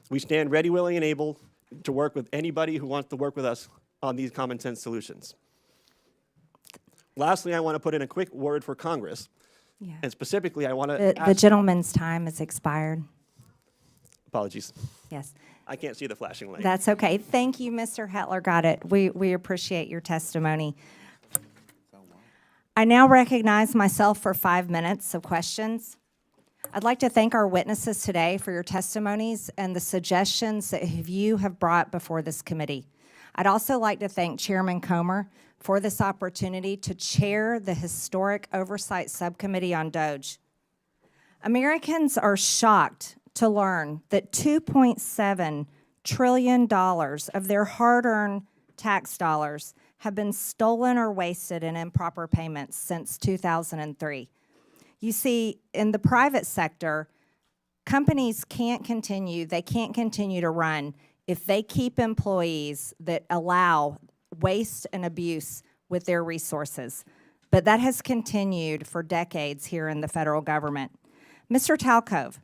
We stand ready, willing, and able to work with anybody who wants to work with us on these common sense solutions. Lastly, I want to put in a quick word for Congress. Yeah. And specifically, I want to The gentleman's time has expired. Apologies. Yes. I can't see the flashing light. That's okay. Thank you, Mr. Hetler. Got it. We appreciate your testimony. I now recognize myself for 5 minutes of questions. I'd like to thank our witnesses today for your testimonies and the suggestions that you have brought before this committee. I'd also like to thank Chairman Comer for this opportunity to chair the Historic Oversight Subcommittee on DOJ. Americans are shocked to learn that $2.7 trillion of their hard-earned tax dollars have been stolen or wasted in improper payments since 2003. You see, in the private sector, companies can't continue to run if they keep employees that allow waste and abuse with their resources. But that has continued for decades here in the federal government. Mr. Talcove,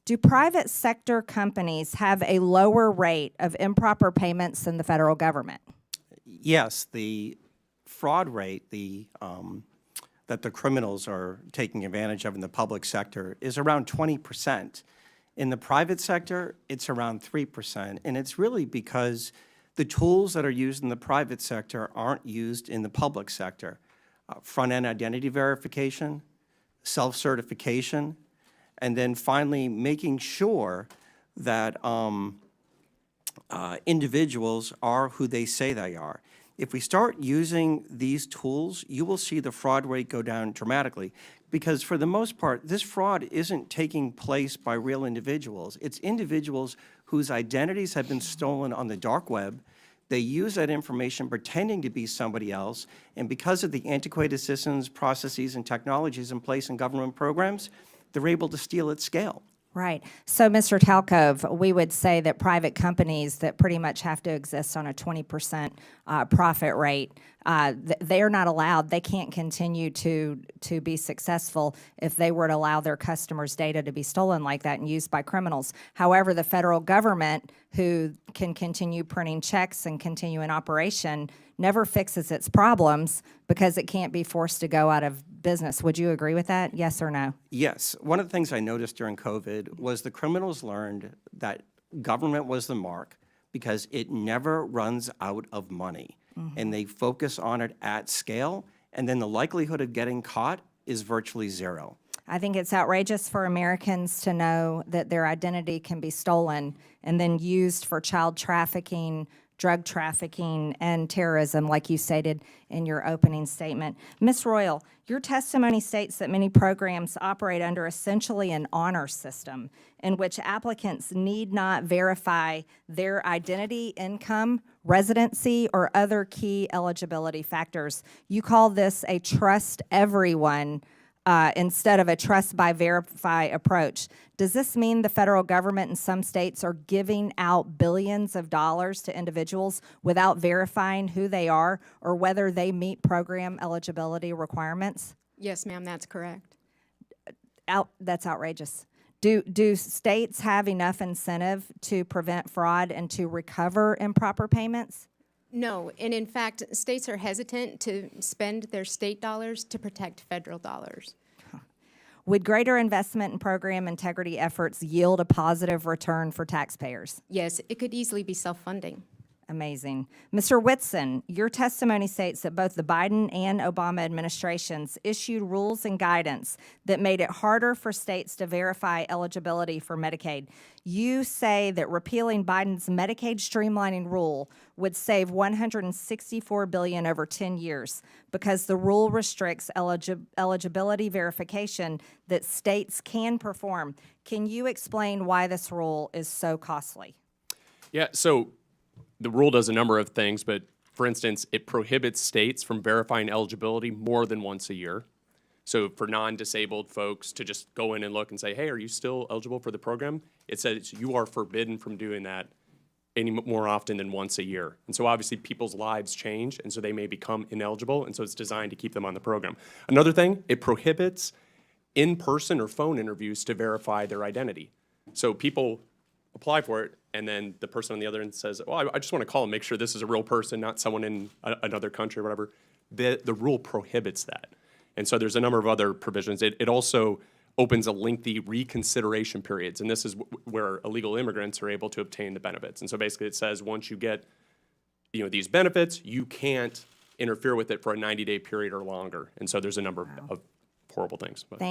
do private sector companies have a lower rate of improper payments than the federal government? Yes, the fraud rate that the criminals are taking advantage of in the public sector is around 20%. In the private sector, it's around 3%, and it's really because the tools that are used in the private sector aren't used in the public sector. Front-end identity verification, self-certification, and then finally making sure that individuals are who they say they are. If we start using these tools, you will see the fraud rate go down dramatically, because for the most part, this fraud isn't taking place by real individuals. It's individuals whose identities have been stolen on the dark web. They use that information pretending to be somebody else, and because of the antiquated systems, processes, and technologies in place in government programs, they're able to steal at scale. Right. So, Mr. Talcove, we would say that private companies that pretty much have to exist on a 20% profit rate, they're not allowed. They can't continue to be successful if they were to allow their customers' data to be stolen like that and used by criminals. However, the federal government, who can continue printing checks and continue in operation, never fixes its problems because it can't be forced to go out of business. Would you agree with that? Yes or no? Yes. One of the things I noticed during COVID was the criminals learned that government was the mark because it never runs out of money. And they focus on it at scale, and then the likelihood of getting caught is virtually zero. I think it's outrageous for Americans to know that their identity can be stolen and then used for child trafficking, drug trafficking, and terrorism, like you stated in your opening statement. Ms. Royal, your testimony states that many programs operate under essentially an honor system in which applicants need not verify their identity, income, residency, or other key eligibility factors. You call this a trust everyone instead of a trust by verify approach. Does this mean the federal government in some states are giving out billions of dollars to individuals without verifying who they are or whether they meet program eligibility requirements? Yes, ma'am, that's correct. That's outrageous. Do states have enough incentive to prevent fraud and to recover improper payments? No, and in fact, states are hesitant to spend their state dollars to protect federal dollars. Would greater investment in program integrity efforts yield a positive return for taxpayers? Yes, it could easily be self-funding. Amazing. Mr. Whitson, your testimony states that both the Biden and Obama administrations issued rules and guidance that made it harder for states to verify eligibility for Medicaid. You say that repealing Biden's Medicaid streamlining rule would save $164 billion over 10 years because the rule restricts eligibility verification that states can perform. Can you explain why this rule is so costly? Yeah, so the rule does a number of things, but for instance, it prohibits states from verifying eligibility more than once a year. So for non-disabled folks to just go in and look and say, hey, are you still eligible for the program? It says you are forbidden from doing that any more often than once a year. And so obviously people's lives change, and so they may become ineligible, and so it's designed to keep them on the program. Another thing, it prohibits in-person or phone interviews to verify their identity. So people apply for it, and then the person on the other end says, well, I just want to call and make sure this is a real person, not someone in another country or whatever. The rule prohibits that. And so there's a number of other provisions. It also opens a lengthy reconsideration periods, and this is where illegal immigrants are able to obtain the benefits. And so basically it says once you get these benefits, you can't interfere with it for a 90-day period or longer. And so there's a number of horrible things. But.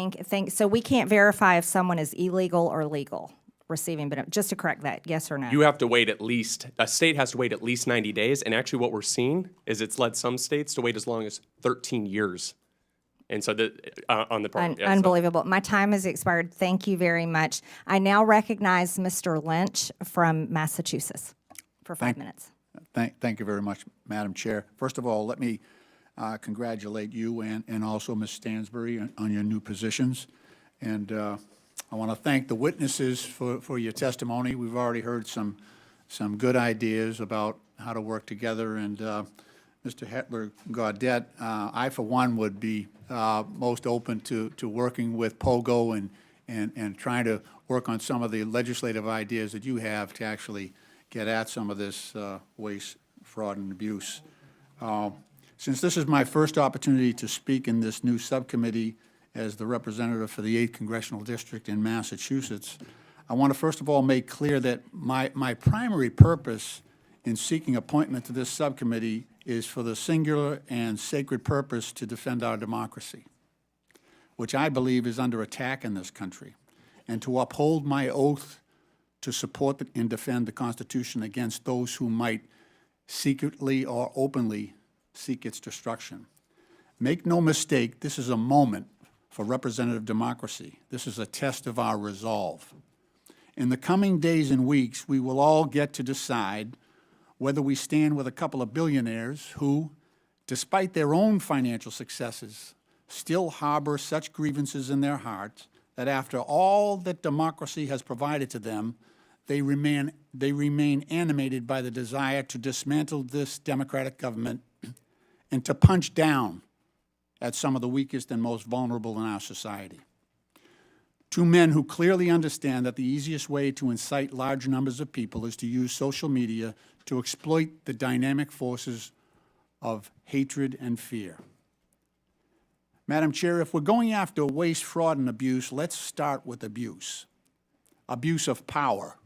So we can't verify if someone is illegal or legal receiving benefits. Just to correct that, yes or no? You have to wait a state has to wait at least 90 days. And actually what we're seeing is it's led some states to wait as long as 13 years. And so on the program. Unbelievable. My time has expired. Thank you very much. I now recognize Mr. Lynch from Massachusetts for 5 minutes. Thank you very much, Madam Chair. First of all, let me congratulate you and also Ms. Stansbury on your new positions. And I want to thank the witnesses for your testimony. We've already heard some good ideas about how to work together. And Mr. Hetler-Gaudette, I, for one, would be most open to working with POGO and trying to work on some of the legislative ideas that you have to actually get at some of this waste, fraud, and abuse. Since this is my first opportunity to speak in this new subcommittee as the representative for the 8th Congressional District in Massachusetts, I want to first of all make clear that my primary purpose in seeking appointment to this subcommittee is for the singular and sacred purpose to defend our democracy, which I believe is under attack in this country, and to uphold my oath to support and defend the Constitution against those who might secretly or openly seek its destruction. Make no mistake, this is a moment for representative democracy. This is a test of our resolve. In the coming days and weeks, we will all get to decide whether we stand with a couple of billionaires who, despite their own financial successes, still harbor such grievances in their hearts that after all that democracy has provided to them, they remain animated by the desire to dismantle this democratic government and to punch down at some of the weakest and most vulnerable in our society. Two men who clearly understand that the easiest way to incite large numbers of people is to use social media to exploit the dynamic forces of hatred and fear. Madam Chair, if we're going after waste, fraud, and abuse, let's start with abuse. Abuse of power.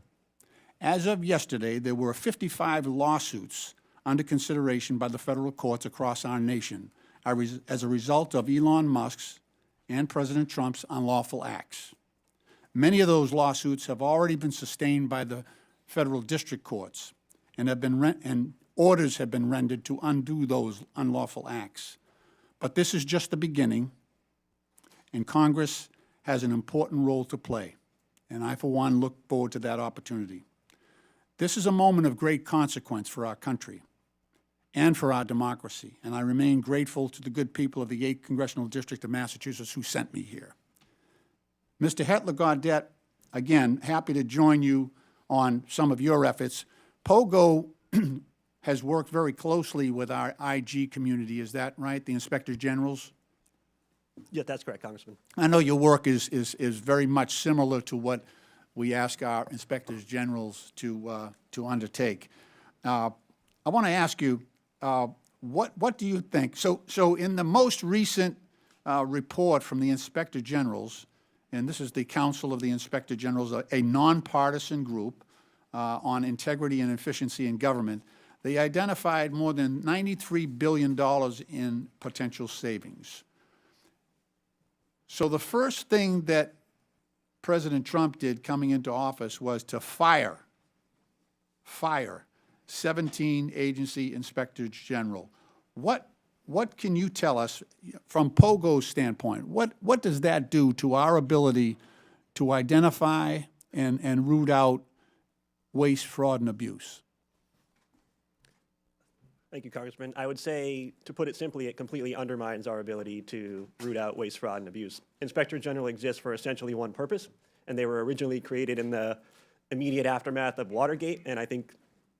As of yesterday, there were 55 lawsuits under consideration by the federal courts across our nation as a result of Elon Musk's and President Trump's unlawful acts. Many of those lawsuits have already been sustained by the federal district courts and orders have been rendered to undo those unlawful acts. But this is just the beginning, and Congress has an important role to play, and I, for one, look forward to that opportunity. This is a moment of great consequence for our country and for our democracy, and I remain grateful to the good people of the 8th Congressional District of Massachusetts who sent me here. Mr. Hetler-Gaudette, again, happy to join you on some of your efforts. POGO has worked very closely with our IG community, is that right, the Inspector Generals? Yeah, that's correct, Congressman. I know your work is very much similar to what we ask our Inspectors Generals to undertake. I want to ask you, what do you think? So in the most recent report from the Inspector Generals, and this is the Council of the Inspector Generals, a nonpartisan group on integrity and efficiency in government, they identified more than $93 billion in potential savings. So the first thing that President Trump did coming into office was to fire 17 agency inspectors general. What can you tell us from POGO's standpoint? What does that do to our ability to identify and root out waste, fraud, and abuse? Thank you, Congressman. I would say, to put it simply, it completely undermines our ability to root out waste, fraud, and abuse. Inspector General exists for essentially one purpose, and they were originally created in the immediate aftermath of Watergate, and I think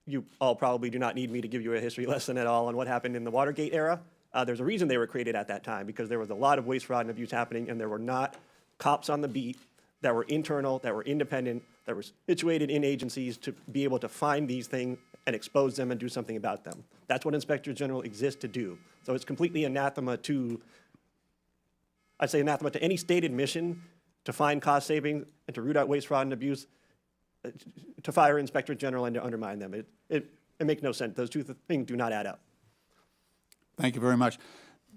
you all probably do not need me to give you a history lesson at all on what happened in the Watergate era. There's a reason they were created at that time, because there was a lot of waste, fraud, and abuse happening, and there were not cops on the beat that were internal, that were independent, that were situated in agencies to be able to find these things and expose them and do something about them. That's what Inspector General exists to do. So it's completely anathema to, I'd say anathema to any stated mission to find cost savings and to root out waste, fraud, and abuse, to fire Inspector General and to undermine them. It makes no sense. Those two things do not add up. Thank you very much.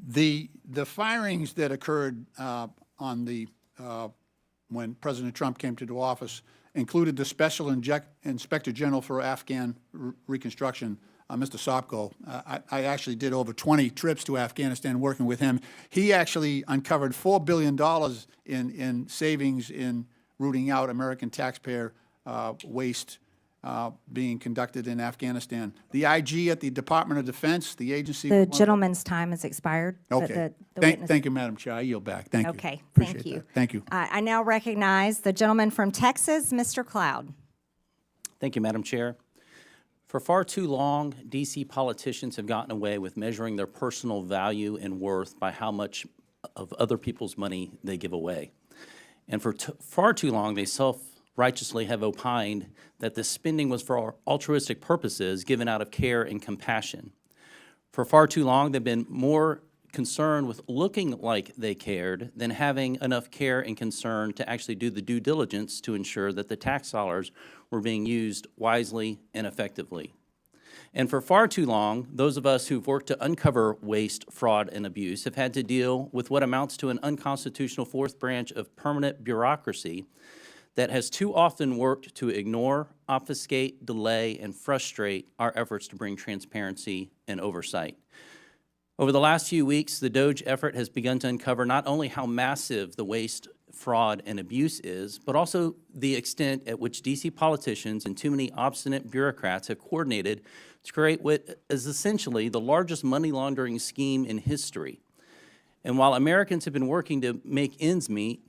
The firings that occurred on the when President Trump came to office included the Special Inspector General for Afghan Reconstruction, Mr. Sopko. I actually did over 20 trips to Afghanistan working with him. He actually uncovered $4 billion in savings in rooting out American taxpayer waste being conducted in Afghanistan. The IG at the Department of Defense, the agency. The gentleman's time has expired. Okay. Thank you, Madam Chair. I yield back. Thank you. Okay, Appreciate thank you. that. Thank you. I now recognize the gentleman from Texas, Mr. Cloud. Thank you, Madam Chair. For far too long, D.C. politicians have gotten away with measuring their personal value and worth by how much of other people's money they give away. And for far too long, they self-righteously have opined that this spending was for altruistic purposes given out of care and compassion. For far too long, they've been more concerned with looking like they cared than having enough care and concern to actually do the due diligence to ensure that the tax dollars were being used wisely and effectively. And for far too long, those of us who've worked to uncover waste, fraud, and abuse have had to deal with what amounts to an unconstitutional fourth branch of permanent bureaucracy that has too often worked to ignore, obfuscate, delay, and frustrate our efforts to bring transparency and oversight. Over the last few weeks, the DOGE effort has begun to uncover not only how massive the waste, fraud, and abuse is, but also the extent at which D.C. politicians and too many obstinate bureaucrats have coordinated to create what is essentially the largest money laundering scheme in history. And while Americans have been working to make ends meet,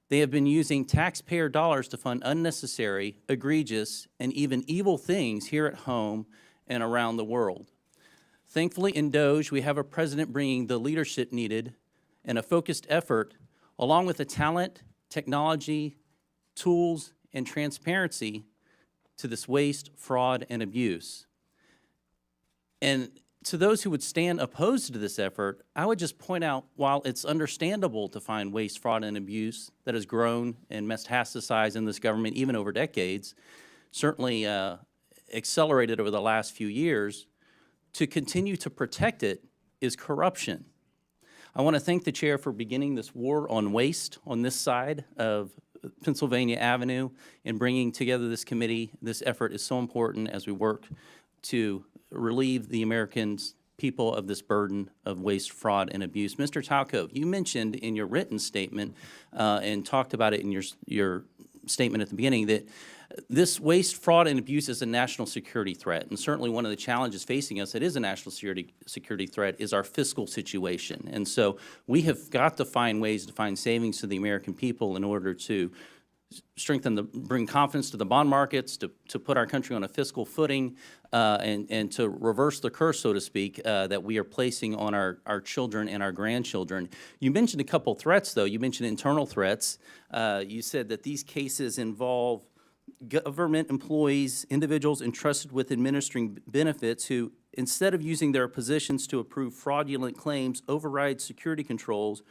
They have been using taxpayer dollars to fund unnecessary, egregious, and even evil things here at home and around the world. Thankfully, in DOGE, we have a president bringing the leadership needed and a focused effort, along with the talent, technology, tools, and transparency to this waste, fraud, and abuse. And to those who would stand opposed to this effort, I would just point out, while it's understandable to find waste, fraud, and abuse that has grown and metastasized in this government even over decades, certainly accelerated over the last few years, to continue to protect it is corruption. I want to thank the chair for beginning this war on waste on this side of Pennsylvania Avenue and bringing together this committee. This effort is so important as we work to relieve the Americans, people of this burden of waste, fraud, and abuse. Mr. Talcove, you mentioned in your written statement and talked about it in your statement at the beginning that this waste, fraud, and abuse is a national security threat. And certainly one of the challenges facing us that is a national security threat is our fiscal situation. And so we have got to find ways to find savings to the American people in order to bring confidence to the bond markets, to put our country on a fiscal footing, and to reverse the curse, so to speak, that we are placing on our children and our grandchildren. You mentioned a couple threats, though. You mentioned internal threats. You said that these cases involve government employees, individuals entrusted with administering benefits who, instead of using their positions to approve fraudulent claims, override security controls,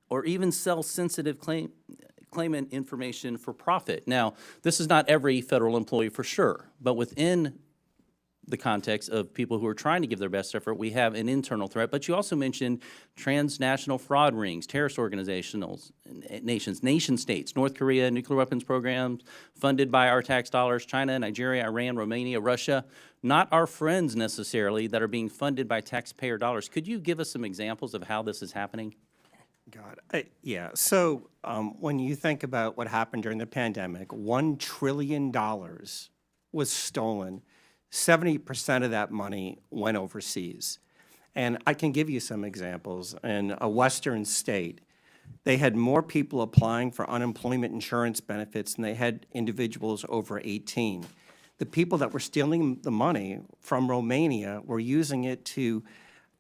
or even sell sensitive claimant information for profit. Now, this is not every federal employee for sure, but within the context of people who are trying to give their best effort, we have an internal threat. But you also mentioned transnational fraud rings, terrorist organizations, nation states, North Korea, nuclear weapons programs funded by our tax dollars, China, Nigeria, Iran, Romania, Russia, not our friends necessarily that are being funded by taxpayer dollars. Could you give us some examples of how this is happening? Yeah. So when you think about what happened during the pandemic, $1 trillion was stolen. 70% of that money went overseas. And I can give you some examples. In a Western state, they had more people applying for unemployment insurance benefits than they had individuals over 18. The people that were stealing the money from Romania were using it to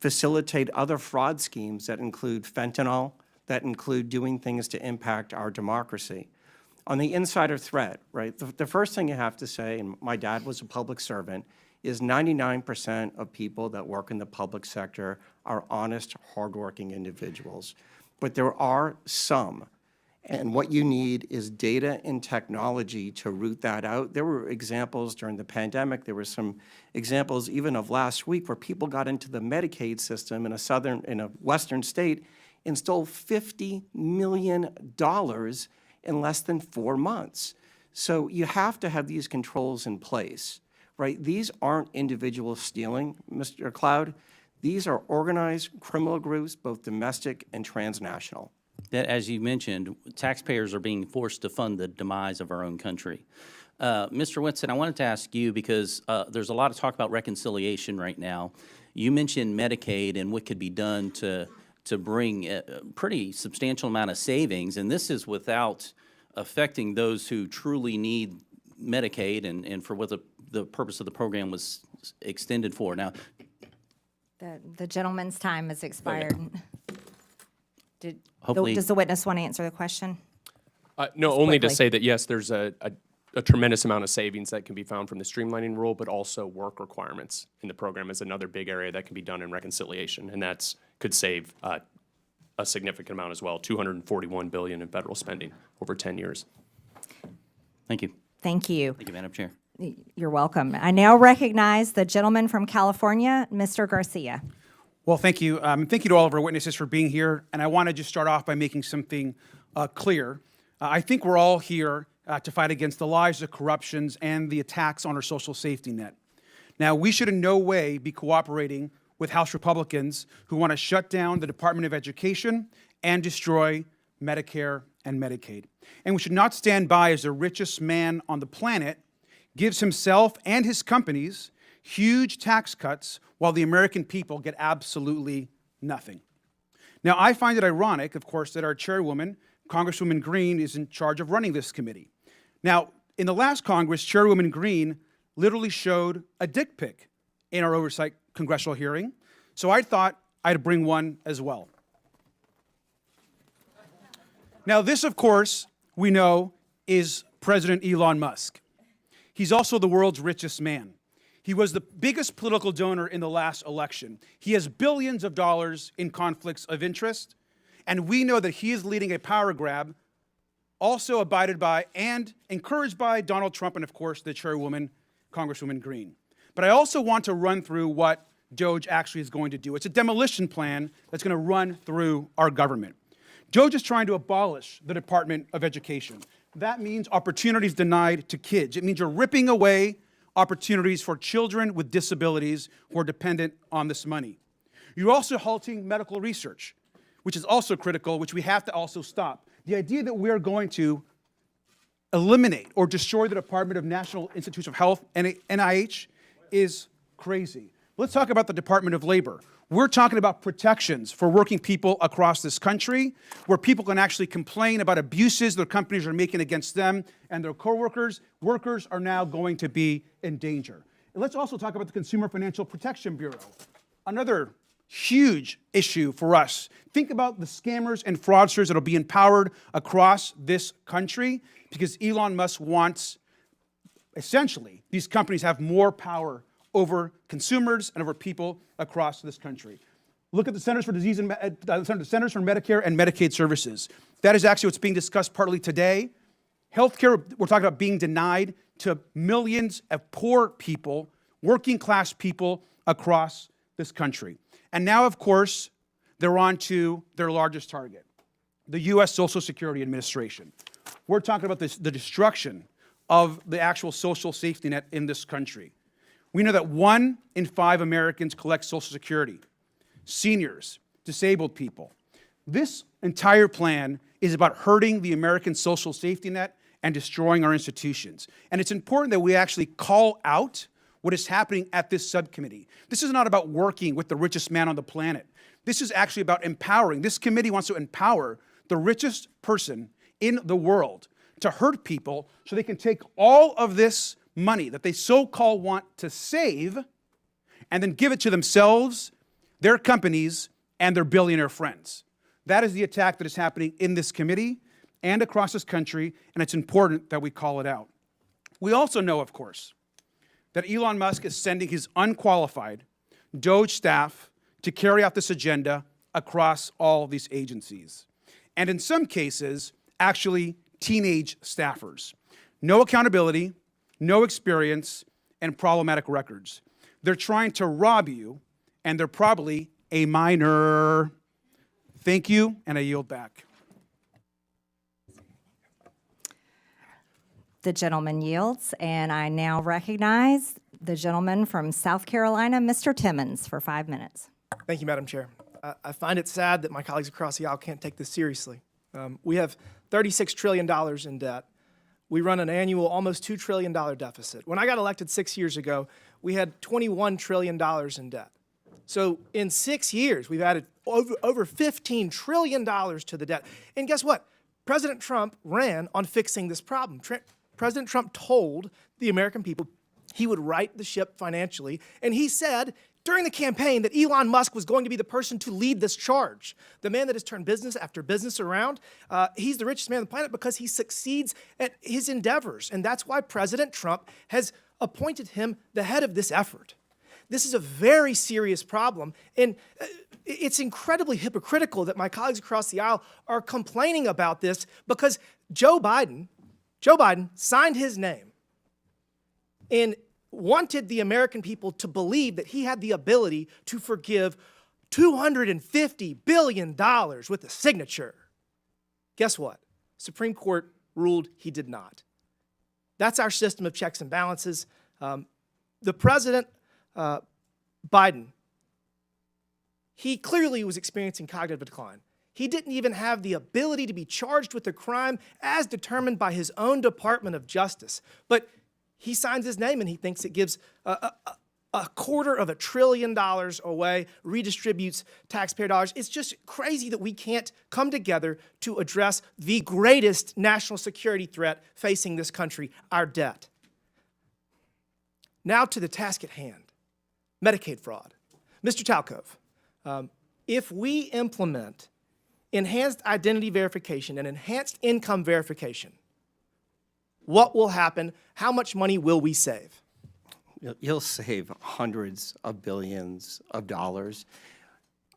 facilitate other fraud schemes that include fentanyl, that include doing things to impact our democracy. On the insider threat, right, the first thing you have to say, and my dad was a public servant, is 99% of people that work in the public sector are honest, hardworking individuals. But there are some, and what you need is data and technology to root that out. There were examples during the pandemic. There were some examples even of last week where people got into the Medicaid system in a Western state and stole $50 million in less than 4 months. So you have to have these controls in place, right? These aren't individuals stealing, Mr. Cloud. These are organized criminal groups, both domestic and transnational. That, as you mentioned, taxpayers are being forced to fund the demise of our own country. Mr. Whitson, I wanted to ask you, because there's a lot of talk about reconciliation right now. You mentioned Medicaid and what could be done to bring a pretty substantial amount of savings, and this is without affecting those who truly need Medicaid and for what the purpose of the program was extended for. Now, The gentleman's time has expired. Hopefully- Does the witness want to answer the question? No, Just only to quickly. say that, yes, there's a tremendous amount of savings that can be found from the streamlining rule, but also work requirements in the program is another big area that can be done in reconciliation, and could save a significant amount as well, $241 billion in federal spending over 10 years. thank you. Thank you. Thank you, Madam Chair. You're welcome. I now recognize the gentleman from California, Mr. Garcia. Well, thank you. Thank you to all of our witnesses for being here. And I want to just start off by making something clear. I think we're all here to fight against the lies, the corruptions, and the attacks on our social safety net. Now, we should in no way be cooperating with House Republicans who want to shut down the Department of Education and destroy Medicare and Medicaid. And we should not stand by as the richest man on the planet gives himself and his companies huge tax cuts while the American people get absolutely nothing. Now, I find it ironic, of course, that our chairwoman Congresswoman Green is in charge of running this committee. Now, in the last Congress, Chairwoman Green literally showed a dick pic in our oversight congressional hearing, so I thought I'd bring one as well. Now, this, of course, we know is President Elon Musk. He's also the world's richest man. He was the biggest political donor in the last election. He has billions of dollars in conflicts of interest, and we know that he is leading a power grab, also abided by and encouraged by Donald Trump and, of course, the chairwoman, Congresswoman Green. But I also want to run through what DOGE actually is going to do. It's a demolition plan that's going to run through our government. DOGE is trying to abolish the Department of Education. That means opportunities denied to kids. It means you're ripping away opportunities for children with disabilities who are dependent on this money. You're also halting medical research, which is also critical, which we have to also stop. The idea that we're going to eliminate or destroy the Department of National Institutes of Health, NIH, is crazy. Let's talk about the Department of Labor. We're talking about protections for working people across this country, where people can actually complain about abuses their companies are making against them and their coworkers. Workers are now going to be in danger. And let's also talk about the Consumer Financial Protection Bureau, another huge issue for us. Think about the scammers and fraudsters that will be empowered across this country because Elon Musk wants, essentially, these companies have more power over consumers and over people across this country. Look at the Centers for Centers for Medicare and Medicaid Services. That is actually what's being discussed partly today. Healthcare, we're talking about being denied to millions of poor people, working class people across this country. And now, of course, they're on to their largest target, the U.S. Social Security Administration. We're talking about the destruction of the actual social safety net in this country. We know that 1 in 5 Americans collect Social Security, seniors, disabled people. This entire plan is about hurting the American social safety net and destroying our institutions. And it's important that we actually call out what is happening at this subcommittee. This is not about working with the richest man on the planet. This is actually about empowering. This committee wants to empower the richest person in the world to hurt people so they can take all of this money that they so-called want to save and then give it to themselves, their companies, and their billionaire friends. That is the attack that is happening in this committee and across this country, and it's important that we call it out. We also know, of course, that Elon Musk is sending his unqualified DOGE staff to carry out this agenda across all these agencies. And in some cases, actually teenage staffers. No accountability, no experience, and problematic records. They're trying to rob you, and they're probably a minor. Thank you, and I yield back. The gentleman yields, and I now recognize the gentleman from South Carolina, Mr. Timmons, for 5 minutes. Thank you, Madam Chair. I find it sad that my colleagues across the aisle can't take this seriously. We have $36 trillion in debt. We run an annual almost $2 trillion deficit. When I got elected 6 years ago, we had $21 trillion in debt. So in 6 years, we've added over $15 trillion to the debt. And guess what? President Trump ran on fixing this problem. President Trump told the American people he would right the ship financially, and he said during the campaign that Elon Musk was going to be the person to lead this charge. The man that has turned business after business around, he's the richest man on the planet because he succeeds at his endeavors, and that's why President Trump has appointed him the head of this effort. This is a very serious problem, and it's incredibly hypocritical that my colleagues across the aisle are complaining about this because Joe Biden signed his name and wanted the American people to believe that he had the ability to forgive $250 billion with a signature. Guess what? Supreme Court ruled he did not. That's our system of checks and balances. The president, Biden, he clearly was experiencing cognitive decline. He didn't even have the ability to be charged with a crime as determined by his own Department of Justice. But he signs his name and he thinks it gives a $250 billion away, redistributes taxpayer dollars. It's just crazy that we can't come together to address the greatest national security threat facing this country, our debt. Now to the task at hand, Medicaid fraud. Mr. Talcove, if we implement enhanced identity verification and enhanced income verification, what will happen? How much money will we save? You'll save hundreds of billions of dollars.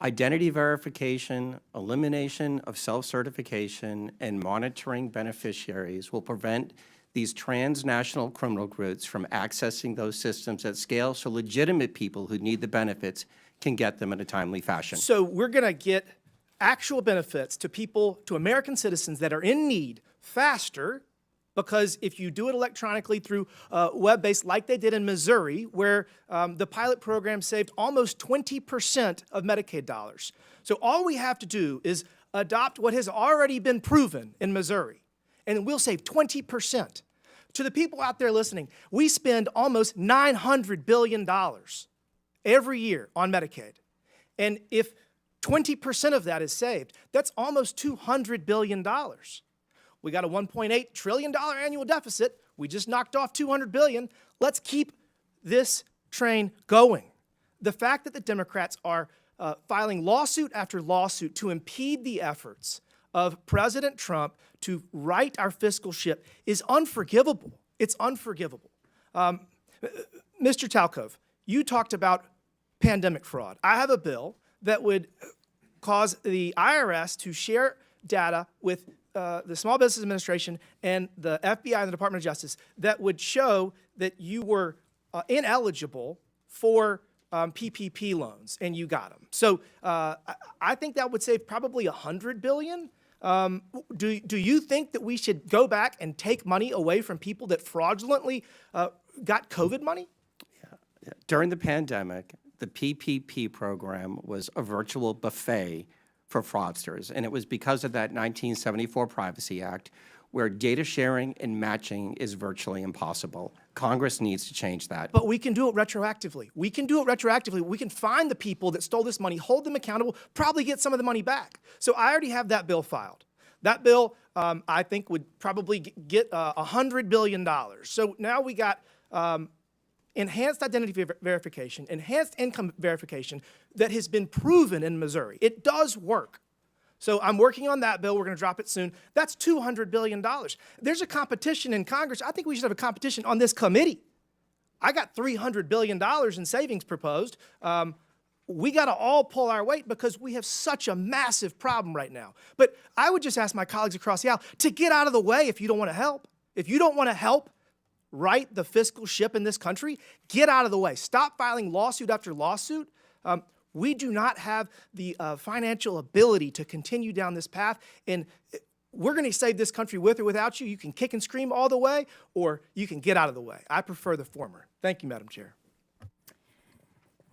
Identity verification, elimination of self-certification, and monitoring beneficiaries will prevent these transnational criminal groups from accessing those systems at scale so legitimate people who need the benefits can get them in a timely fashion. So we're going to get actual benefits to people, to American citizens that are in need faster, because if you do it electronically through web-based, like they did in Missouri, where the pilot program saved almost 20% of Medicaid dollars. So all we have to do is adopt what has already been proven in Missouri, and we'll save 20%. To the people out there listening, we spend almost $900 billion every year on Medicaid. And if 20% of that is saved, that's almost $200 billion. We got a $1.8 trillion annual deficit. We just knocked off $200 billion. Let's keep this train going. The fact that the Democrats are filing lawsuit after lawsuit to impede the efforts of President Trump to right our fiscal ship is unforgivable. It's unforgivable. Mr. Talcove, you talked about pandemic fraud. I have a bill that would cause the IRS to share data with the Small Business Administration and the FBI and the Department of Justice that would show that you were ineligible for PPP loans and you got them. So I think that would save probably $100 billion. Do you think that we should go back and take money away from people that fraudulently got COVID money? Yeah. During the pandemic, the PPP program was a virtual buffet for fraudsters, and it was because of that 1974 Privacy Act, where data sharing and matching is virtually impossible. Congress needs to change that. But we can do it retroactively. We can do it retroactively. We can find the people that stole this money, hold them accountable, probably get some of the money back. So I already have that bill filed. That bill, I think, would probably get $100 billion. So now we got enhanced identity verification, enhanced income verification that has been proven in Missouri. It does work. So I'm working on that bill. We're going to drop it soon. That's $200 billion. There's a competition in Congress. I think we should have a competition on this committee. I got $300 billion in savings proposed. We got to all pull our weight because we have such a massive problem right now. But I would just ask my colleagues across the aisle to get out of the way if you don't want to help. If you don't want to help right the fiscal ship in this country, get out of the way. Stop filing lawsuit after lawsuit. We do not have the financial ability to continue down this path, and we're going to save this country with or without you. You can kick and scream all the way, or you can get out of the way. I prefer the former. Thank you, Madam Chair.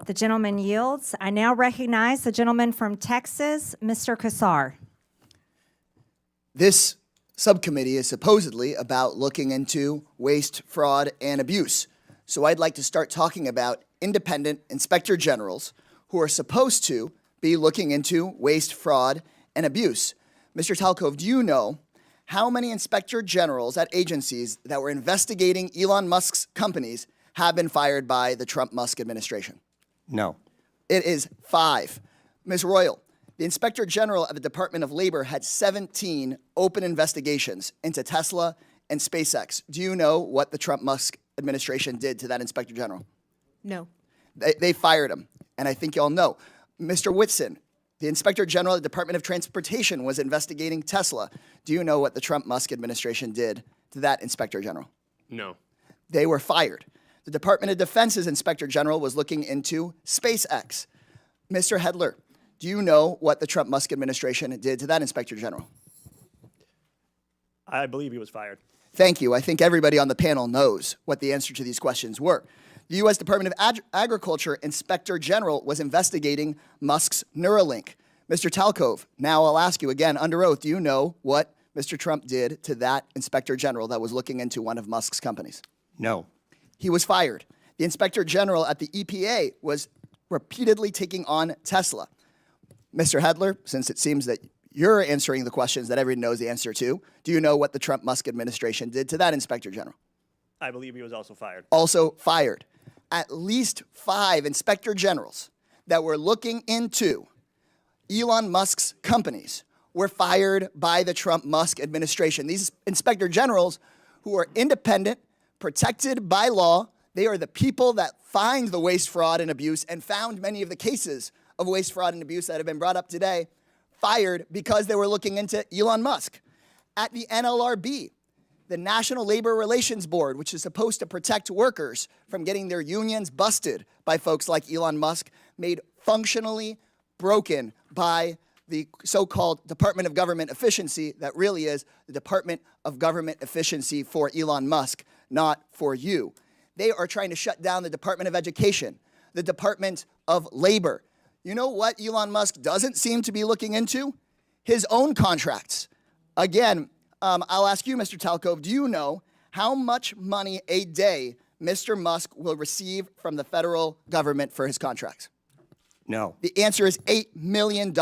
The gentleman yields. I now recognize the gentleman from Texas, Mr. Kassar. This subcommittee is supposedly about looking into waste, fraud, and abuse. So I'd like to start talking about independent inspector generals who are supposed to be looking into waste, fraud, and abuse. Mr. Talcove, do you know how many inspector generals at agencies that were investigating Elon Musk's companies have been fired by the Trump-Musk administration? No. It is 5. Ms. Royal, the Inspector General of the Department of Labor had 17 open investigations into Tesla and SpaceX. Do you know what the Trump-Musk administration did to that Inspector General? No. They fired him, and I think y'all know. Mr. Whitson, the Inspector General of the Department of Transportation was investigating Tesla. Do you know what the Trump-Musk administration did to that Inspector General? No. They were fired. The Department of Defense's Inspector General was looking into SpaceX. Mr. Hedler, do you know what the Trump-Musk administration did to that Inspector General? I believe he was fired. Thank you. I think everybody on the panel knows what the answer to these questions were. The U.S. Department of Agriculture Inspector General was investigating Musk's Neuralink. Mr. Talcove, now I'll ask you again under oath, do you know what Mr. Trump did to that Inspector General that was looking into one of Musk's companies? No. He was fired. The Inspector General at the EPA was repeatedly taking on Tesla. Mr. Hedler, since it seems that you're answering the questions that everyone knows the answer to, do you know what the Trump-Musk administration did to that Inspector General? I believe he was also fired. Also fired. At least 5 Inspector Generals that were looking into Elon Musk's companies were fired by the Trump-Musk administration. These Inspector Generals, who are independent, protected by law, they are the people that find the waste, fraud, and abuse and found many of the cases of waste, fraud, and abuse that have been brought up today, fired because they were looking into Elon Musk. At the NLRB, the National Labor Relations Board, which is supposed to protect workers from getting their unions busted by folks like Elon Musk, made functionally broken by the so-called Department of Government Efficiency that really is the Department of Government Efficiency for Elon Musk, not for you. They are trying to shut down the Department of Education, the Department of Labor. You know what Elon Musk doesn't seem to be looking into? His own contracts. Again, I'll ask you, Mr. Talcove, do you know how much money a day Mr. Musk will receive from the federal government for his contracts? No. The answer is $8 million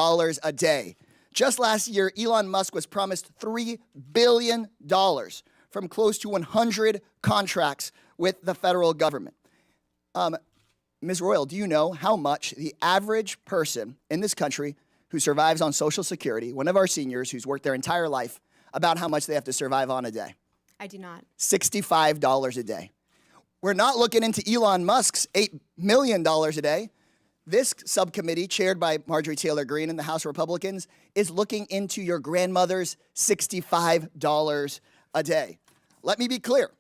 a day. Just last year, Elon Musk was promised $3 billion from close to 100 contracts with the federal government. Ms. Royal, do you know how much the average person in this country who survives on Social Security, one of our seniors who's worked their entire life, about how much they have to survive on a day? I do not. $65 a day. We're not looking into Elon Musk's $8 million a day. This subcommittee, chaired by Marjorie Taylor Greene and the House Republicans, is looking into your grandmother's $65 a day. Let me be clear.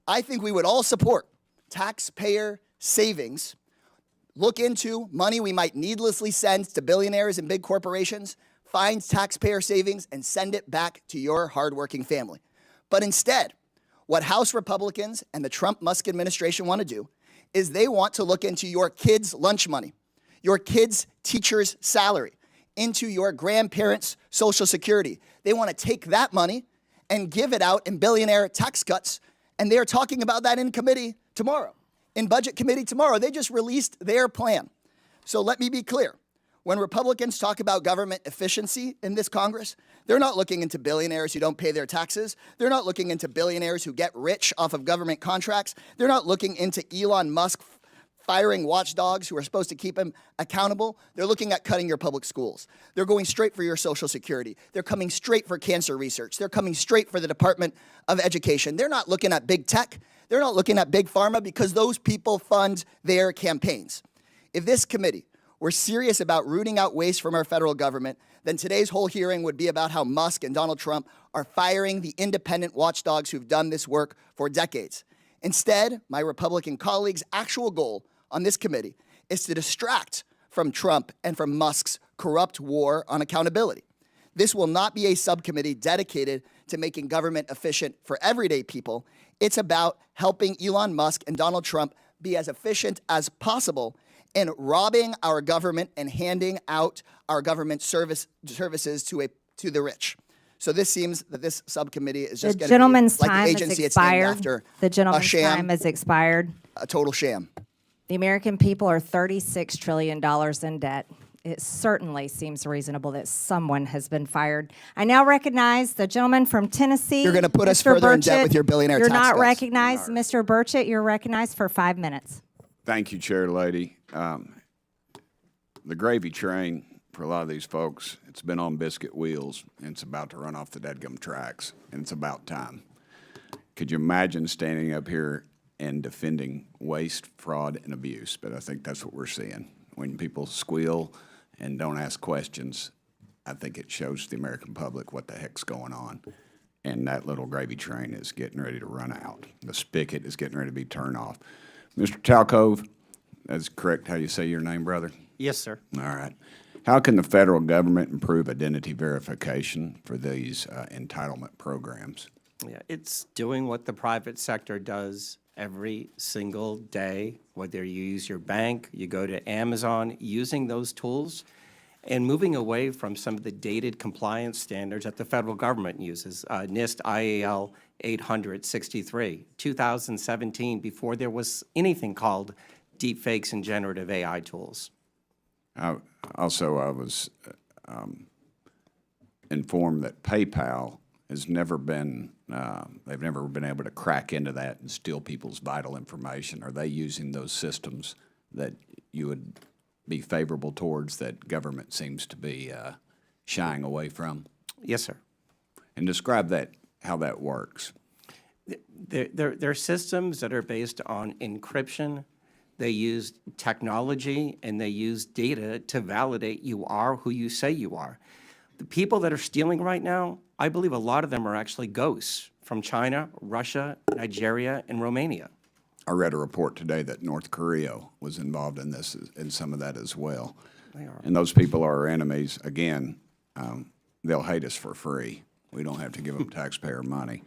I think we would all support taxpayer savings, look into money we might needlessly send to billionaires and big corporations, find taxpayer savings, and send it back to your hardworking family. But instead, what House Republicans and the Trump-Musk administration want to do is they want to look into your kids' lunch money, your kids' teacher's salary, into your grandparents' Social Security. They want to take that money and give it out in billionaire tax cuts, and they are talking about that in committee tomorrow. In Budget Committee tomorrow, they just released their plan. So let me be clear. When Republicans talk about government efficiency in this Congress, they're not looking into billionaires who don't pay their taxes. They're not looking into billionaires who get rich off of government contracts. They're not looking into Elon Musk firing watchdogs who are supposed to keep him accountable. They're looking at cutting your public schools. They're going straight for your Social Security. They're coming straight for cancer research. They're coming straight for the Department of Education. They're not looking at big tech. They're not looking at big pharma because those people fund their campaigns. If this committee were serious about rooting out waste from our federal government, then today's whole hearing would be about how Musk and Donald Trump are firing the independent watchdogs who've done this work for decades. Instead, my Republican colleagues' actual goal on this committee is to distract from Trump and from Musk's corrupt war on accountability. This will not be a subcommittee dedicated to making government efficient for everyday people. It's about helping Elon Musk and Donald Trump be as efficient as possible in robbing our government and handing out our government services to the rich. So this seems that this subcommittee is just going to be like the agency it's named after. The gentleman's a sham, time has expired. a total sham. The American people are $36 trillion in debt. It certainly seems reasonable that someone has been fired. I now recognize the gentleman from Tennessee. You're going to put us Mr. further in debt Burchett. with your billionaire You're tax not cuts. recognized. Mr. Burchett, you're recognized for 5 minutes. Thank you, Chair Lady. The gravy train for a lot of these folks, it's been on biscuit wheels, and it's about to run off the dadgum tracks, and it's about time. Could you imagine standing up here and defending waste, fraud, and abuse? But I think that's what we're seeing. When people squeal and don't ask questions, I think it shows the American public what the heck's going on. And that little gravy train is getting ready to run out. The spigot is getting ready to be turned off. Mr. Talcove, that's correct how you say your name, brother? Yes, sir. All right. How can the federal government improve identity verification for these entitlement programs? Yeah, it's doing what the private sector does every single day, whether you use your bank, you go to Amazon, using those tools. and moving away from some of the dated compliance standards that the federal government uses, NIST IAL 863, 2017, before there was anything called deepfakes and generative AI tools. I was informed that PayPal has never been, they've never been able to crack into that and steal people's vital information. Are they using those systems that you would be favorable towards that government seems to be shying away from? Yes, sir. And describe that, how that works. They're systems that are based on encryption. They use technology and they use data to validate you are who you say you are. The people that are stealing right now, I believe a lot of them are actually ghosts from China, Russia, Nigeria, and Romania. I read a report today that North Korea was involved in this, in some of that as well. They are. And those people are our enemies. Again, they'll hate us for free. We don't have to give them taxpayer money.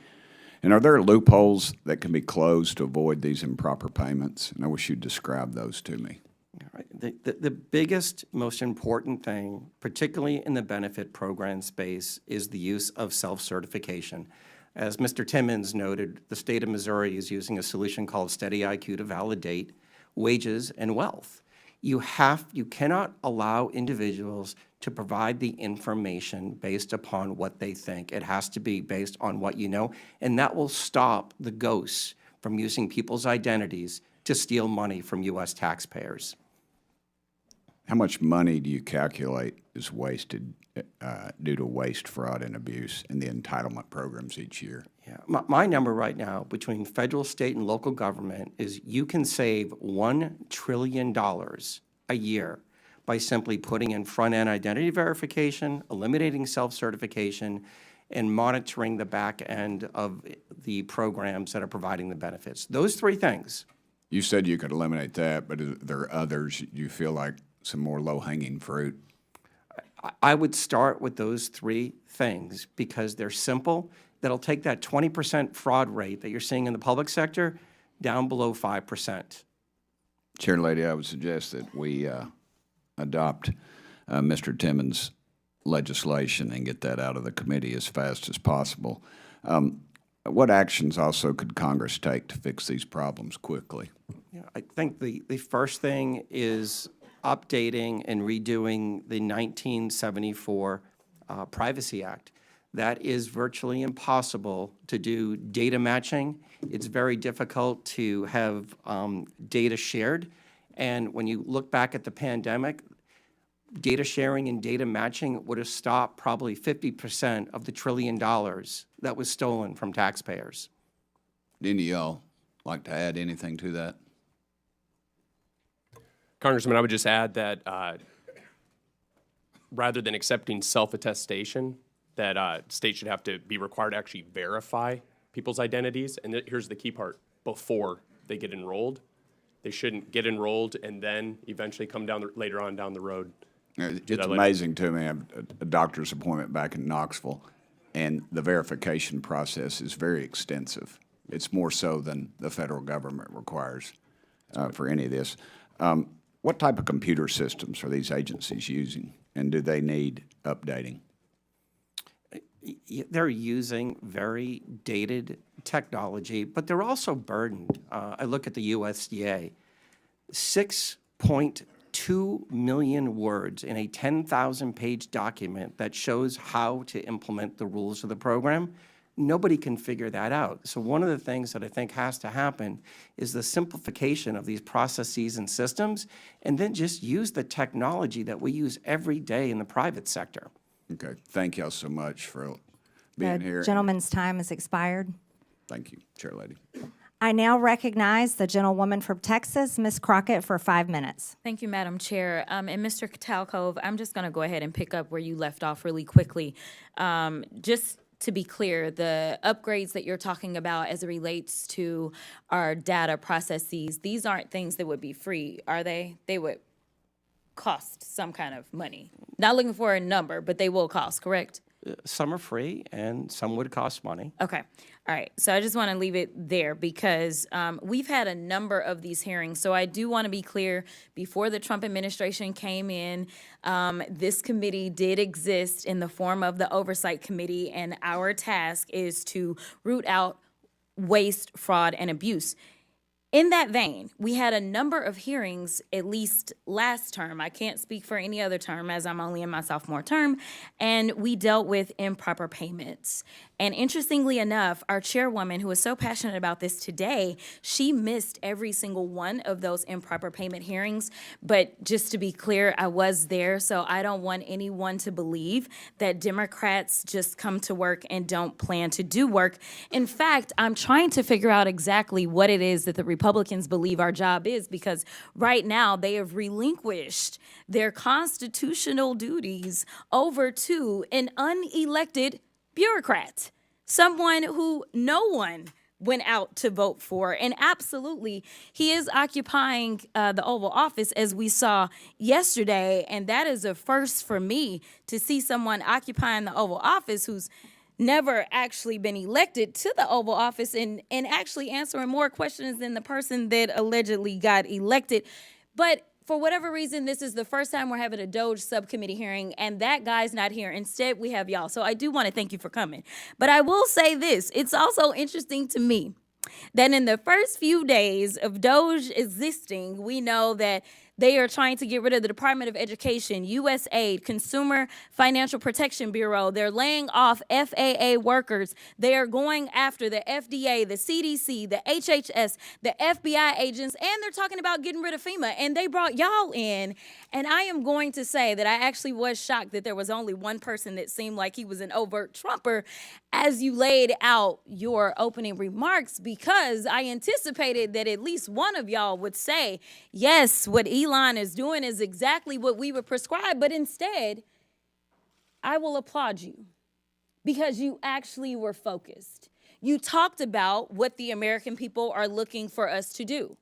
And are there loopholes that can be closed to avoid these improper payments? And I wish you'd describe those to me. All right. The biggest, most important thing, particularly in the benefit program space, is the use of self-certification. As Mr. Timmons noted, the state of Missouri is using a solution called Steady IQ to validate wages and wealth. You cannot allow individuals to provide the information based upon what they think. It has to be based on what you know, and that will stop the ghosts from using people's identities to steal money from U.S. taxpayers. How much money do you calculate is wasted due to waste, fraud, and abuse in the entitlement programs each year? Yeah. My number right now between federal, state, and local government is you can save $1 trillion a year by simply putting in front-end identity verification, eliminating self-certification, and monitoring the back end of the programs that are providing the benefits. Those three things. You said you could eliminate that, but are there others you feel like some more low-hanging fruit? I would start with those three things because they're simple. That'll take that 20% fraud rate that you're seeing in the public sector down below 5%. Chair Lady, I would suggest that we adopt Mr. Timmons' legislation and get that out of the committee as fast as possible. What actions also could Congress take to fix these problems quickly? Yeah, I think the first thing is updating and redoing the 1974 Privacy Act. That is virtually impossible to do data matching. It's very difficult to have data shared. And when you look back at the pandemic, data sharing and data matching would have stopped probably 50% of the $1 trillion that was stolen from taxpayers. Do any of y'all like to add anything to that? Congressman, I would just add that rather than accepting self-attestation, that states should have to be required to actually verify people's identities. And here's the key part: before they get enrolled. They shouldn't get enrolled and then eventually come down later on down the road. It's amazing to me. I have a doctor's appointment back in Knoxville, and the verification process is very extensive. It's more so than the federal government requires for any of this. What type of computer systems are these agencies using, and do they need updating? They're using very dated technology, but they're also burdened. I look at the USDA, 6.2 million words in a 10,000-page document that shows how to implement the rules of the program. Nobody can figure that out. So one of the things that I think has to happen is the simplification of these processes and systems, and then just use the technology that we use every day in the private sector. Okay, thank y'all so much for being here. The gentleman's time has expired. Thank you, Chair Lady. I now recognize the gentlewoman from Texas, Ms. Crockett, for 5 minutes. Thank you, Madam Chair. And Mr. Talcove, I'm just going to go ahead and pick up where you left off really quickly. Just to be clear, the upgrades that you're talking about as it relates to our data processes, these aren't things that would be free, are they? They would cost some kind of money. Not looking for a number, but they will cost, correct? some are free and some would cost money. Okay. All right. So I just want to leave it there because we've had a number of these hearings. So I do want to be clear, before the Trump administration came in, this committee did exist in the form of the Oversight Committee, and our task is to root out waste, fraud, and abuse. In that vein, we had a number of hearings, at least last term. I can't speak for any other term as I'm only in my sophomore term, and we dealt with improper payments. And interestingly enough, our chairwoman, who is so passionate about this today, she missed every single one of those improper payment hearings. But just to be clear, I was there, so I don't want anyone to believe that Democrats just come to work and don't plan to do work. In fact, I'm trying to figure out exactly what it is that the Republicans believe our job is, because right now they have relinquished their constitutional duties over to an unelected bureaucrat, someone who no one went out to vote for. And absolutely, he is occupying the Oval Office, as we saw yesterday. And that is a first for me, to see someone occupying the Oval Office who's never actually been elected to the Oval Office and actually answering more questions than the person that allegedly got elected. But for whatever reason, this is the first time we're having a DOGE subcommittee hearing, and that guy's not here. Instead, we have y'all. So I do want to thank you for coming. But I will say this. It's also interesting to me that in the first few days of DOGE existing, we know that they are trying to get rid of the Department of Education, USAID, Consumer Financial Protection Bureau. They're laying off FAA workers. They are going after the FDA, the CDC, the HHS, the FBI agents, and they're talking about getting rid of FEMA. And they brought y'all in. And I am going to say that I actually was shocked that there was only one person that seemed like he was an overt Trumper as you laid out your opening remarks, because I anticipated that at least one of y'all would say, yes, what Elon is doing is exactly what we would prescribe. But instead, I will applaud you because you actually were focused. You talked about what the American people are looking for us to do.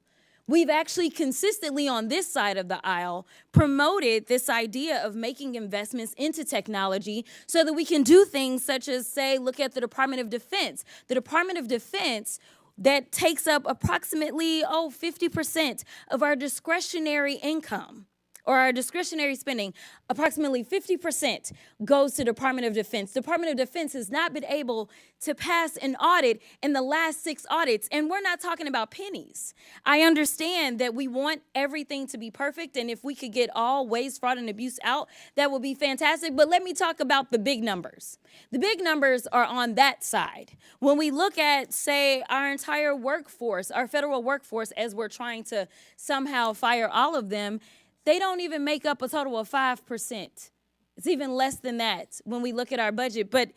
We've actually consistently on this side of the aisle promoted this idea of making investments into technology so that we can do things such as, say, look at the Department of Defense. The Department of Defense that takes up approximately 50% of our discretionary income, or our discretionary spending. Approximately 50% goes to Department of Defense. Department of Defense has not been able to pass an audit in the last 6 audits, and we're not talking about pennies. I understand that we want everything to be perfect, and if we could get all waste, fraud, and abuse out, that would be fantastic. But let me talk about the big numbers. The big numbers are on that side. When we look at, say, our entire workforce, our federal workforce, as we're trying to somehow fire all of them, they don't even make up a total of 5%. It's even less than that when we look at our budget. But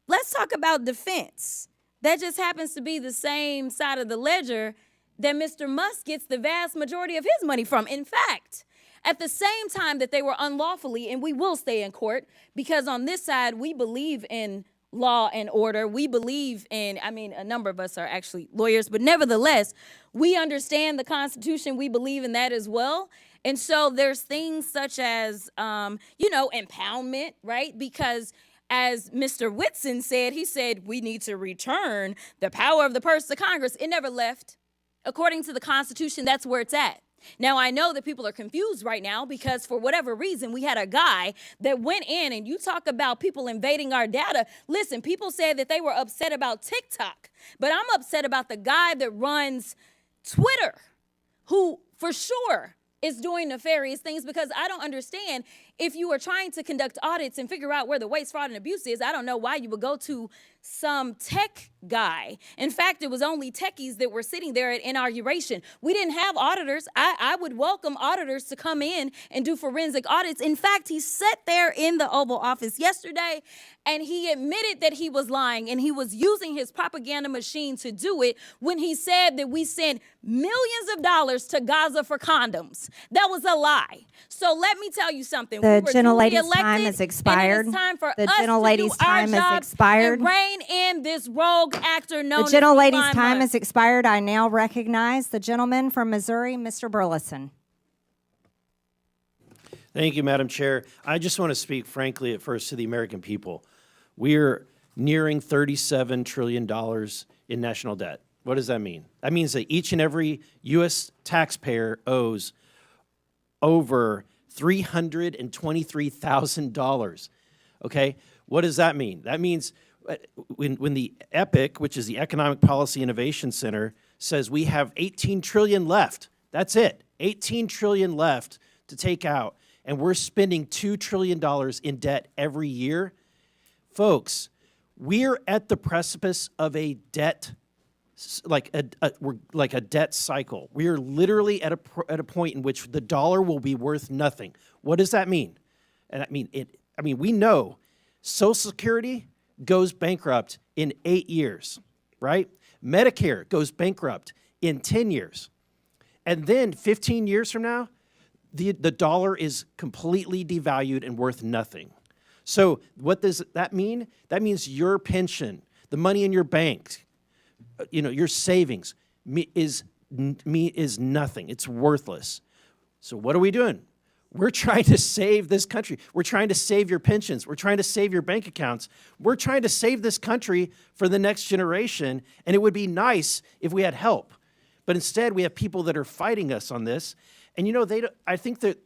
let's talk about defense. That just happens to be the same side of the ledger that Mr. Musk gets the vast majority of his money from. In fact, at the same time that they were unlawfully, and we will stay in court, because on this side, we believe in law and order. We believe in, a number of us are actually lawyers, but nevertheless, we understand the Constitution. We believe in that as well. And so there's things such as, impoundment, right? Because as Mr. Whitson said, he said, we need to return the power of the purse to Congress. It never left. According to the Constitution, that's where it's at. Now, I know that people are confused right now because for whatever reason, we had a guy that went in, and you talk about people invading our data. Listen, people said that they were upset about TikTok, but I'm upset about the guy that runs Twitter, who for sure is doing nefarious things, because I don't understand, if you are trying to conduct audits and figure out where the waste, fraud, and abuse is, I don't know why you would go to some tech guy. In fact, it was only techies that were sitting there at inauguration. We didn't have auditors. I would welcome auditors to come in and do forensic audits. In fact, he sat there in the Oval Office yesterday and he admitted that he was lying, and he was using his propaganda machine to do it when he said that we sent millions of dollars to Gaza for condoms. That was a lie. So let me tell you something. The gentlelady's time has expired. It's time for the us gentlelady's to do time our has job expired. and rein in this rogue actor known The gentlelady's as time Elon has expired. I now recognize the gentleman from Missouri, Mr. Burleson. Thank you, Madam Chair. I just want to speak frankly at first to the American people. we're nearing $37 trillion in national debt. What does that mean? That means that each and every U.S. taxpayer owes over $323,000. Okay? What does that mean? That means when the EPIC, which is the Economic Policy Innovation Center, says we have 18 trillion left. That's it. 18 trillion left to take out, and we're spending $2 trillion in debt every year. Folks, we're at the precipice of a debt, we're like a debt cycle. We are literally at a point in which the dollar will be worth nothing. What does that mean? And we know Social Security goes bankrupt in 8 years, right? Medicare goes bankrupt in 10 years. And then 15 years from now, the dollar is completely devalued and worth nothing. So what does that mean? That means your pension, the money in your bank, your savings is nothing. It's worthless. So what are we doing? We're trying to save this country. We're trying to save your pensions. We're trying to save your bank accounts. We're trying to save this country for the next generation, and it would be nice if we had help. But instead, we have people that are fighting us on this. And I think that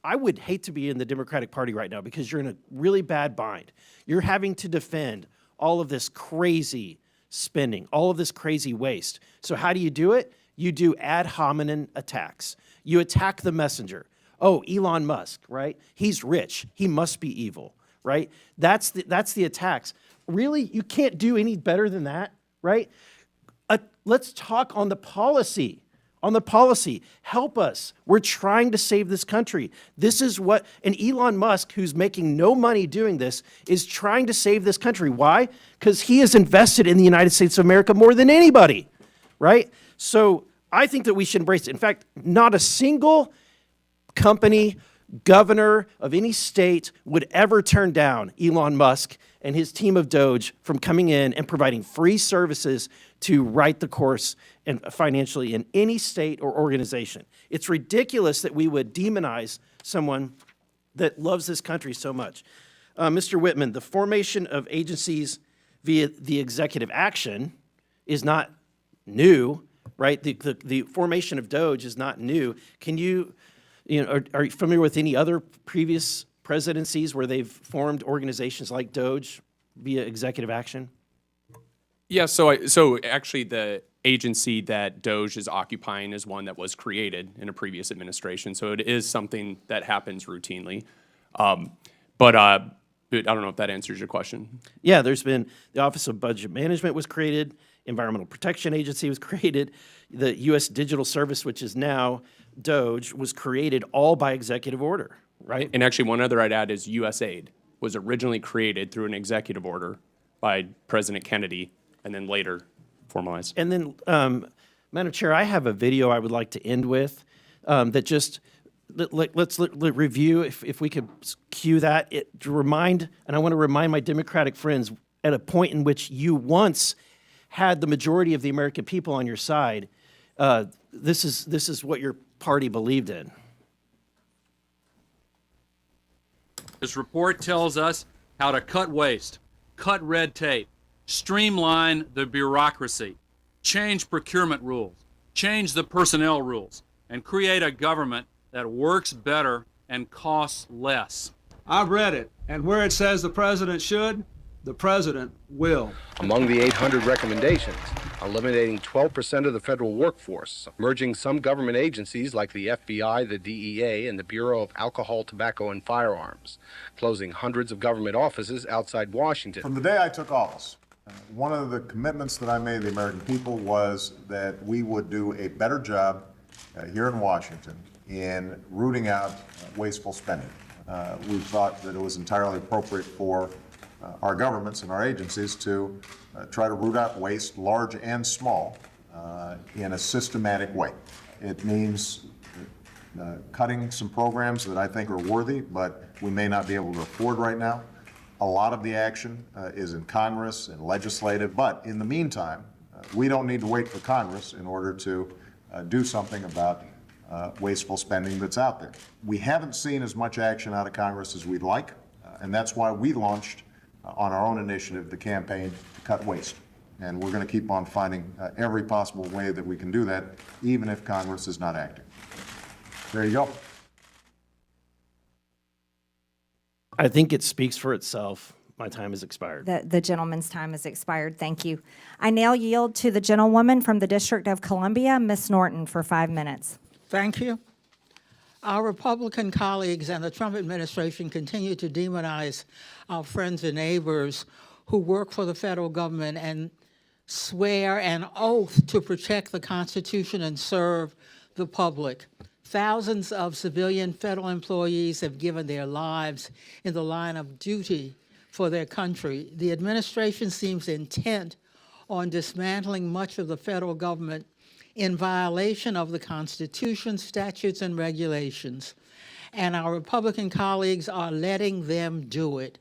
I would hate to be in the Democratic Party right now because you're in a really bad bind. You're having to defend all of this crazy spending, all of this crazy waste. So how do you do it? You do ad hominem attacks. You attack the messenger. Oh, Elon Musk, right? He's rich. He must be evil, right? That's the attacks. Really, you can't do any better than that, right? Let's talk on the policy. Help us. We're trying to save this country. This is and Elon Musk, who's making no money doing this, is trying to save this country. Why? Because he has invested in the United States of America more than anybody, right? So I think that we should embrace it. In fact, not a single company, governor of any state would ever turn down Elon Musk and his team of Doge from coming in and providing free services to right the course and financially in any state or organization. It's ridiculous that we would demonize someone that loves this country so much. Mr. Whitman, the formation of agencies via the executive action is not new, right? The formation of Doge is not new. Can you are you familiar with any other previous presidencies where they've formed organizations like Doge via executive action? Yeah, so actually the agency that Doge is occupying is one that was created in a previous administration, so it is something that happens routinely. But I don't know if that answers your question. Yeah, there's been the Office of Budget Management was created, Environmental Protection Agency was created, the U.S. Digital Service, which is now Doge, was created all by executive order, right? And actually one other I'd add is USAID was originally created through an executive order by President Kennedy and then later formalized. And then, Madam Chair, I have a video I would like to end with that just, let's review, if we could cue that, to remind, and I want to remind my Democratic friends, at a point in which you once had the majority of the American people on your side, this is what your party believed in. This report tells us how to cut waste, cut red tape, streamline the bureaucracy, change procurement rules, change the personnel rules, and create a government that works better and costs less. I've read it, and where it says the president should, the president will. Among the 800 recommendations, eliminating 12% of the federal workforce, merging some government agencies like the FBI, the DEA, and the Bureau of Alcohol, Tobacco, and Firearms, closing hundreds of government offices outside Washington. From the day I took office, one of the commitments that I made to the American people was that we would do a better job here in Washington in rooting out wasteful spending. We thought that it was entirely appropriate for our governments and our agencies to try to root out waste, large and small, in a systematic way. It means cutting some programs that I think are worthy, but we may not be able to afford right now. A lot of the action is in Congress and legislative, but in the meantime, we don't need to wait for Congress in order to do something about wasteful spending that's out there. We haven't seen as much action out of Congress as we'd like, and that's why we launched on our own initiative, the campaign to cut waste. And we're going to keep on finding every possible way that we can do that, even if Congress is not acting. There you go. I think it speaks for itself. My time has expired. The gentleman's time has expired. Thank you. I now yield to the gentlewoman from the District of Columbia, Ms. Norton, for 5 minutes. Thank you. Our Republican colleagues and the Trump administration continue to demonize our friends and neighbors who work for the federal government and swear an oath to protect the Constitution and serve the public. Thousands of civilian federal employees have given their lives in the line of duty for their country. The administration seems intent on dismantling much of the federal government in violation of the Constitution, statutes, and regulations. And our Republican colleagues are letting them do it.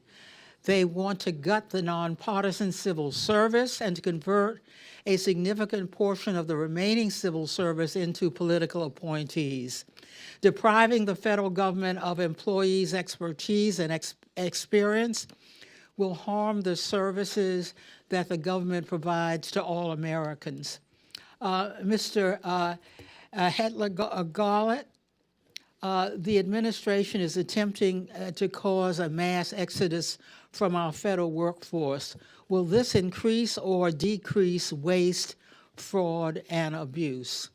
They want to gut the nonpartisan civil service and to convert a significant portion of the remaining civil service into political appointees. Depriving the federal government of employees' expertise and experience will harm the services that the government provides to all Americans. Mr. Hetler-Garlett, the administration is attempting to cause a mass exodus from our federal workforce. Will this increase or decrease waste, fraud, and abuse?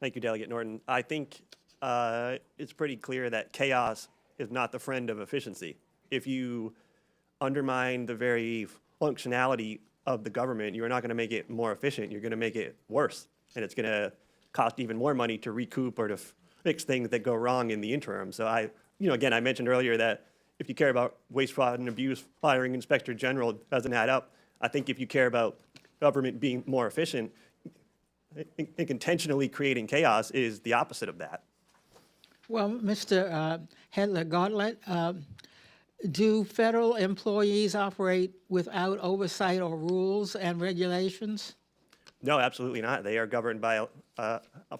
Thank you, Delegate Norton. I think it's pretty clear that chaos is not the friend of efficiency. If you undermine the very functionality of the government, you're not going to make it more efficient. You're going to make it worse. And it's going to cost even more money to recoup or to fix things that go wrong in the interim. So again, I mentioned earlier that if you care about waste, fraud, and abuse, firing Inspector General doesn't add up. I think if you care about government being more efficient, intentionally creating chaos is the opposite of that. Well, Mr. Hetler-Garlett, do federal employees operate without oversight or rules and regulations? No, absolutely not. They are governed by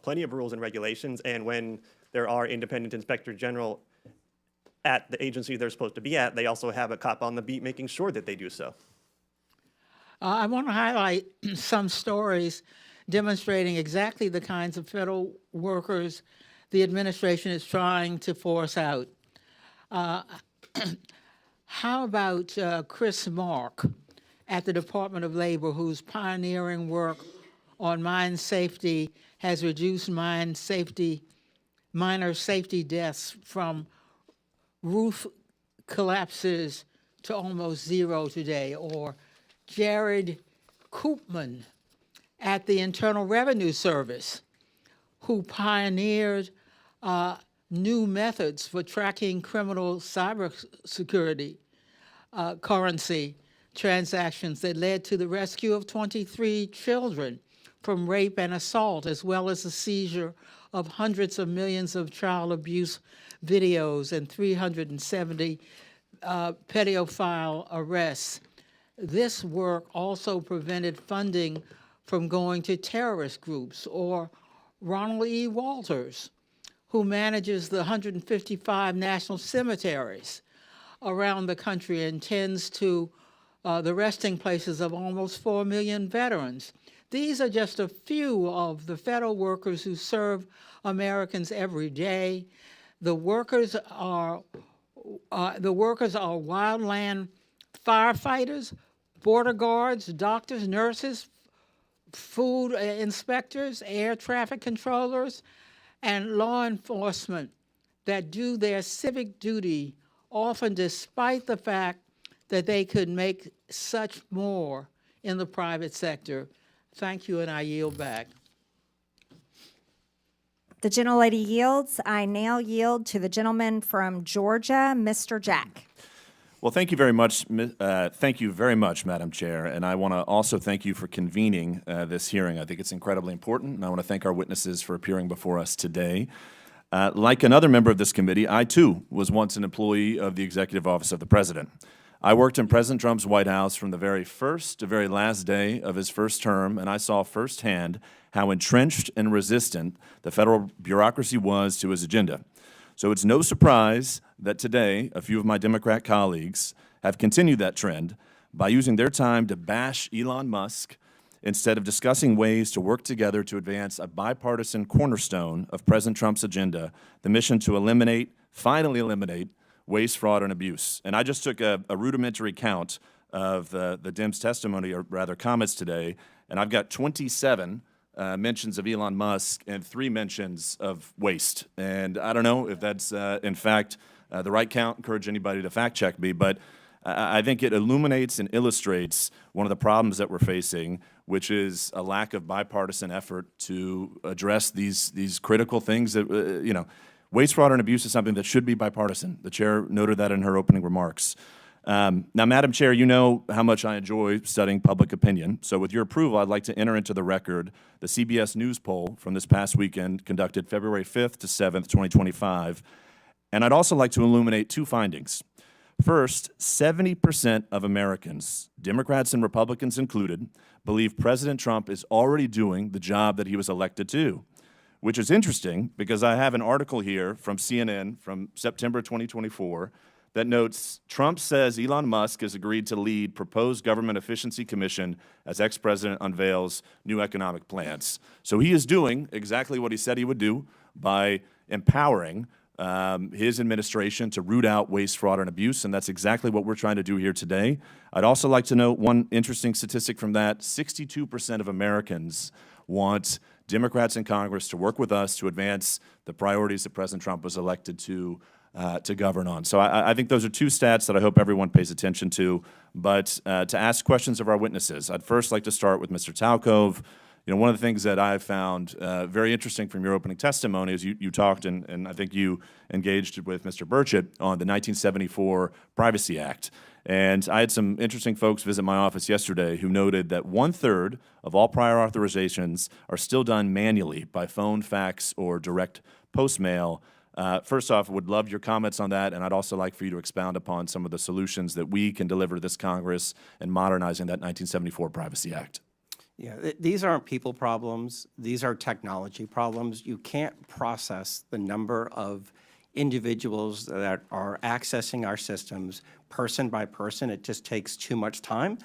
plenty of rules and regulations, and when there are independent inspector general at the agency they're supposed to be at, they also have a cop on the beat making sure that they do so. I want to highlight some stories demonstrating exactly the kinds of federal workers the administration is trying to force out. How about Chris Mark at the Department of Labor, whose pioneering work on mine safety has reduced minor safety deaths from roof collapses to almost zero today? Or Jared Koopman at the Internal Revenue Service, who pioneered new methods for tracking criminal cybersecurity currency transactions that led to the rescue of 23 children from rape and assault, as well as the seizure of hundreds of millions of child abuse videos and 370 pedophile arrests. This work also prevented funding from going to terrorist groups. Or Ronald E. Walters, who manages the 155 national cemeteries around the country and tends to the resting places of almost 4 million veterans. These are just a few of the federal workers who serve Americans every day. The workers are wildland firefighters, border guards, doctors, nurses, food inspectors, air traffic controllers, and law enforcement that do their civic duty, often despite the fact that they could make such more in the private sector. Thank you, and I yield back. The gentlelady yields. I now yield to the gentleman from Georgia, Mr. Jack. Well, thank you very much. Thank you very much, Madam Chair. And I want to also thank you for convening this hearing. I think it's incredibly important, and I want to thank our witnesses for appearing before us today. Like another member of this committee, I too was once an employee of the Executive Office of the President. I worked in President Trump's White House from the very first to very last day of his first term, and I saw firsthand how entrenched and resistant the federal bureaucracy was to his agenda. So it's no surprise that today a few of my Democrat colleagues have continued that trend by using their time to bash Elon Musk instead of discussing ways to work together to advance a bipartisan cornerstone of President Trump's agenda, the mission to finally eliminate waste, fraud, and abuse. And I just took a rudimentary count of the Dems' testimony, or rather comments today, and I've got 27 mentions of Elon Musk and 3 mentions of waste. And I don't know if that's, in fact, the right count. Encourage anybody to fact check me, but I think it illuminates and illustrates one of the problems that we're facing, which is a lack of bipartisan effort to address these critical things that, waste, fraud, and abuse is something that should be bipartisan. The chair noted that in her opening remarks. Now, Madam Chair, you know how much I enjoy studying public opinion. So with your approval, I'd like to enter into the record the CBS News poll from this past weekend, conducted February 5th to 7th, 2025. And I'd also like to illuminate 2 findings. First, 70% of Americans, Democrats and Republicans included, believe President Trump is already doing the job that he was elected to, which is interesting because I have an article here from CNN from September 2024 that notes Trump says Elon Musk has agreed to lead proposed government efficiency commission as ex-president unveils new economic plans. So he is doing exactly what he said he would do by empowering his administration to root out waste, fraud, and abuse, and that's exactly what we're trying to do here today. I'd also like to note one interesting statistic from that. 62% of Americans want Democrats in Congress to work with us to advance the priorities that President Trump was elected to govern on. So I think those are 2 stats that I hope everyone pays attention to. But to ask questions of our witnesses, I'd first like to start with Mr. Talcove. One of the things that I've found very interesting from your opening testimony is you talked, and I think you engaged with Mr. Burchett on the 1974 Privacy Act. And I had some interesting folks visit my office yesterday who noted that 1/3 of all prior authorizations are still done manually by phone, fax, or direct post mail. First off, would love your comments on that, and I'd also like for you to expound upon some of the solutions that we can deliver to this Congress in modernizing that 1974 Privacy Act. Yeah, these aren't people problems. These are technology problems. You can't process the number of individuals that are accessing our systems person by person. It just takes too much time.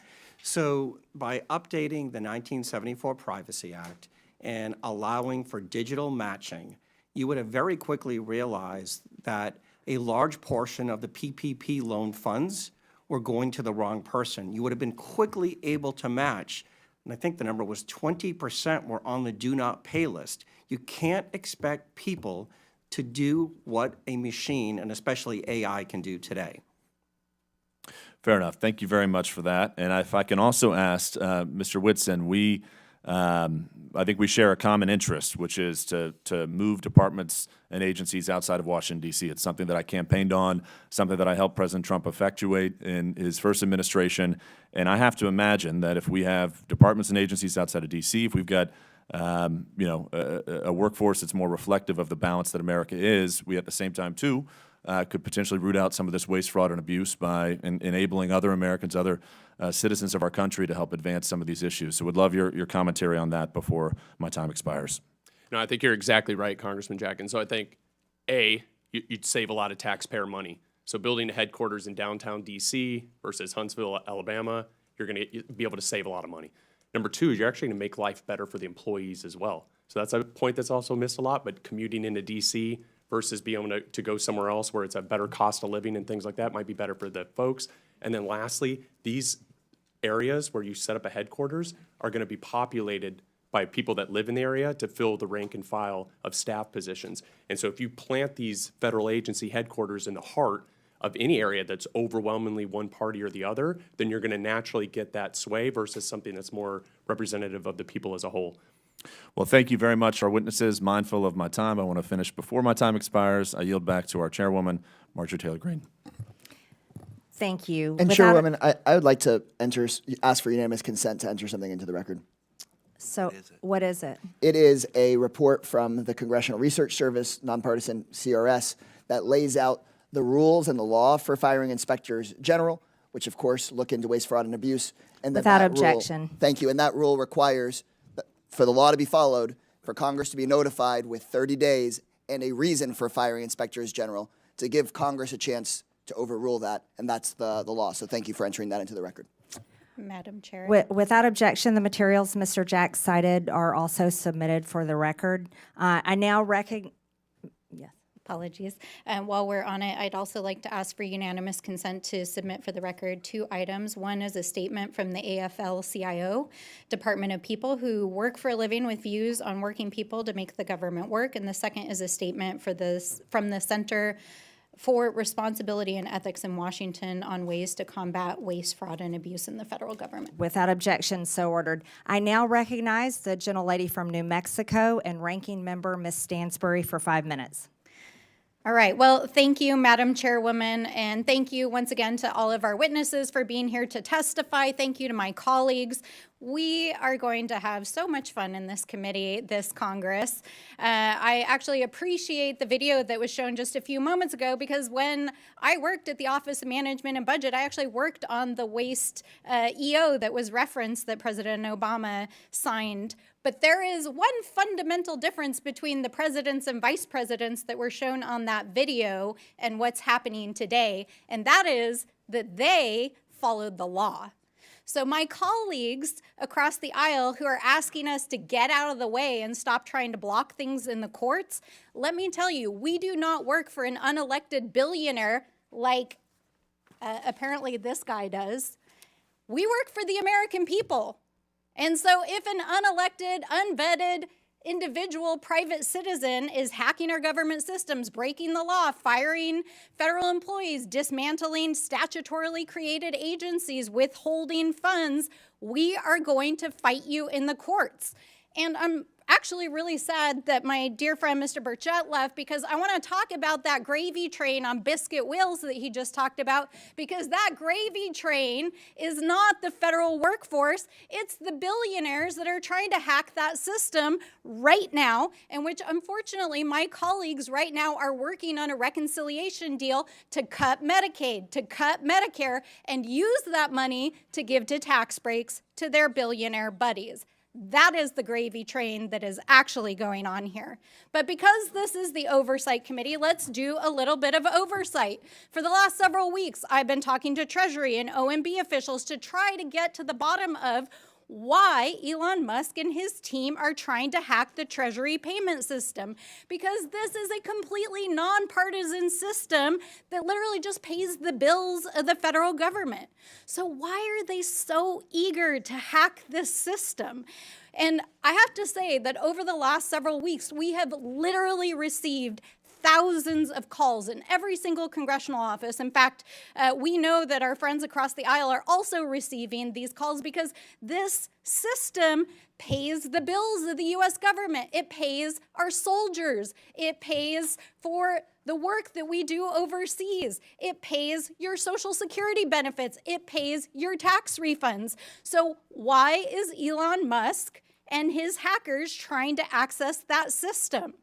So by updating the 1974 Privacy Act and allowing for digital matching, you would have very quickly realized that a large portion of the PPP loan funds were going to the wrong person. You would have been quickly able to match, and I think the number was 20% were on the do not pay list. You can't expect people to do what a machine, and especially AI, can do today. Fair enough. Thank you very much for that. And if I can also ask Mr. Whitson, I think we share a common interest, which is to move departments and agencies outside of Washington, D.C. It's something that I campaigned on, something that I helped President Trump effectuate in his first administration. And I have to imagine that if we have departments and agencies outside of D.C., if we've got a workforce that's more reflective of the balance that America is, we at the same time, too, could potentially root out some of this waste, fraud, and abuse by enabling other Americans, other citizens of our country to help advance some of these issues. So would love your commentary on that before my time expires. No, I think you're exactly right, Congressman Jack. And so I think, you'd save a lot of taxpayer money. So building a headquarters in downtown D.C. versus Huntsville, Alabama, you're going to be able to save a lot of money. Number 2 is you're actually going to make life better for the employees as well. So that's a point that's also missed a lot, but commuting into D.C. versus being able to go somewhere else where it's a better cost of living and things like that might be better for the folks. And then lastly, these areas where you set up a headquarters are going to be populated by people that live in the area to fill the rank and file of staff positions. And so if you plant these federal agency headquarters in the heart of any area that's overwhelmingly one party or the other, then you're going to naturally get that sway versus something that's more representative of the people as a whole. Well, thank you very much, our witnesses. Mindful of my time, I want to finish before my time expires. I yield back to our chairwoman, Marjorie Taylor Greene. Thank you. And Chairwoman, I would like to ask for unanimous consent to enter something into the record. So what is it? It is a report from the Congressional Research Service, nonpartisan CRS, that lays out the rules and the law for firing inspectors general, which of course look into waste, fraud, and abuse. And Without that objection. Rule, thank you. And that rule requires for the law to be followed, for Congress to be notified with 30 days and a reason for firing inspectors general to give Congress a chance to overrule that, and that's the law. So thank you for entering that into the record. Madam Chair. Without objection, the materials Mr. Jack cited are also submitted for the record. I now recognize. Yes. Apologies. While we're on it, I'd also like to ask for unanimous consent to submit for the record 2 items. One is a statement from the AFL-CIO, Department of People who work for a living with views on working people to make the government work. And the second is a statement from the Center for Responsibility and Ethics in Washington on ways to combat waste, fraud, and abuse in the federal government. Without objection, so ordered. I now recognize the gentlelady from New Mexico and ranking member Ms. Stansbury for 5 minutes. All right. Well, thank you, Madam Chairwoman, and thank you once again to all of our witnesses for being here to testify. Thank you to my colleagues. We are going to have so much fun in this committee, this Congress. I actually appreciate the video that was shown just a few moments ago, because when I worked at the Office of Management and Budget, I actually worked on the waste EO that was referenced that President Obama signed. But there is one fundamental difference between the presidents and vice presidents that were shown on that video and what's happening today, and that is that they followed the law. So my colleagues across the aisle who are asking us to get out of the way and stop trying to block things in the courts, let me tell you, we do not work for an unelected billionaire like apparently this guy does. We work for the American people. And so if an unelected, unvetted individual private citizen is hacking our government systems, breaking the law, firing federal employees, dismantling statutorily created agencies, withholding funds, we are going to fight you in the courts. And I'm actually really sad that my dear friend Mr. Burchett left, because I want to talk about that gravy train on biscuit wheels that he just talked about, because that gravy train is not the federal workforce. It's the billionaires that are trying to hack that system right now, and which unfortunately my colleagues right now are working on a reconciliation deal to cut Medicaid, to cut Medicare, and use that money to give to tax breaks to their billionaire buddies. That is the gravy train that is actually going on here. But because this is the Oversight Committee, let's do a little bit of oversight. For the last several weeks, I've been talking to Treasury and OMB officials to try to get to the bottom of why Elon Musk and his team are trying to hack the Treasury payment system, because this is a completely nonpartisan system that literally just pays the bills of the federal government. So why are they so eager to hack this system? And I have to say that over the last several weeks, we have literally received thousands of calls in every single congressional office. In fact, we know that our friends across the aisle are also receiving these calls, because this system pays the bills of the U.S. government. It pays our soldiers. It pays for the work that we do overseas. It pays your Social Security benefits. It pays your tax refunds. So why is Elon Musk and his hackers trying to access that system?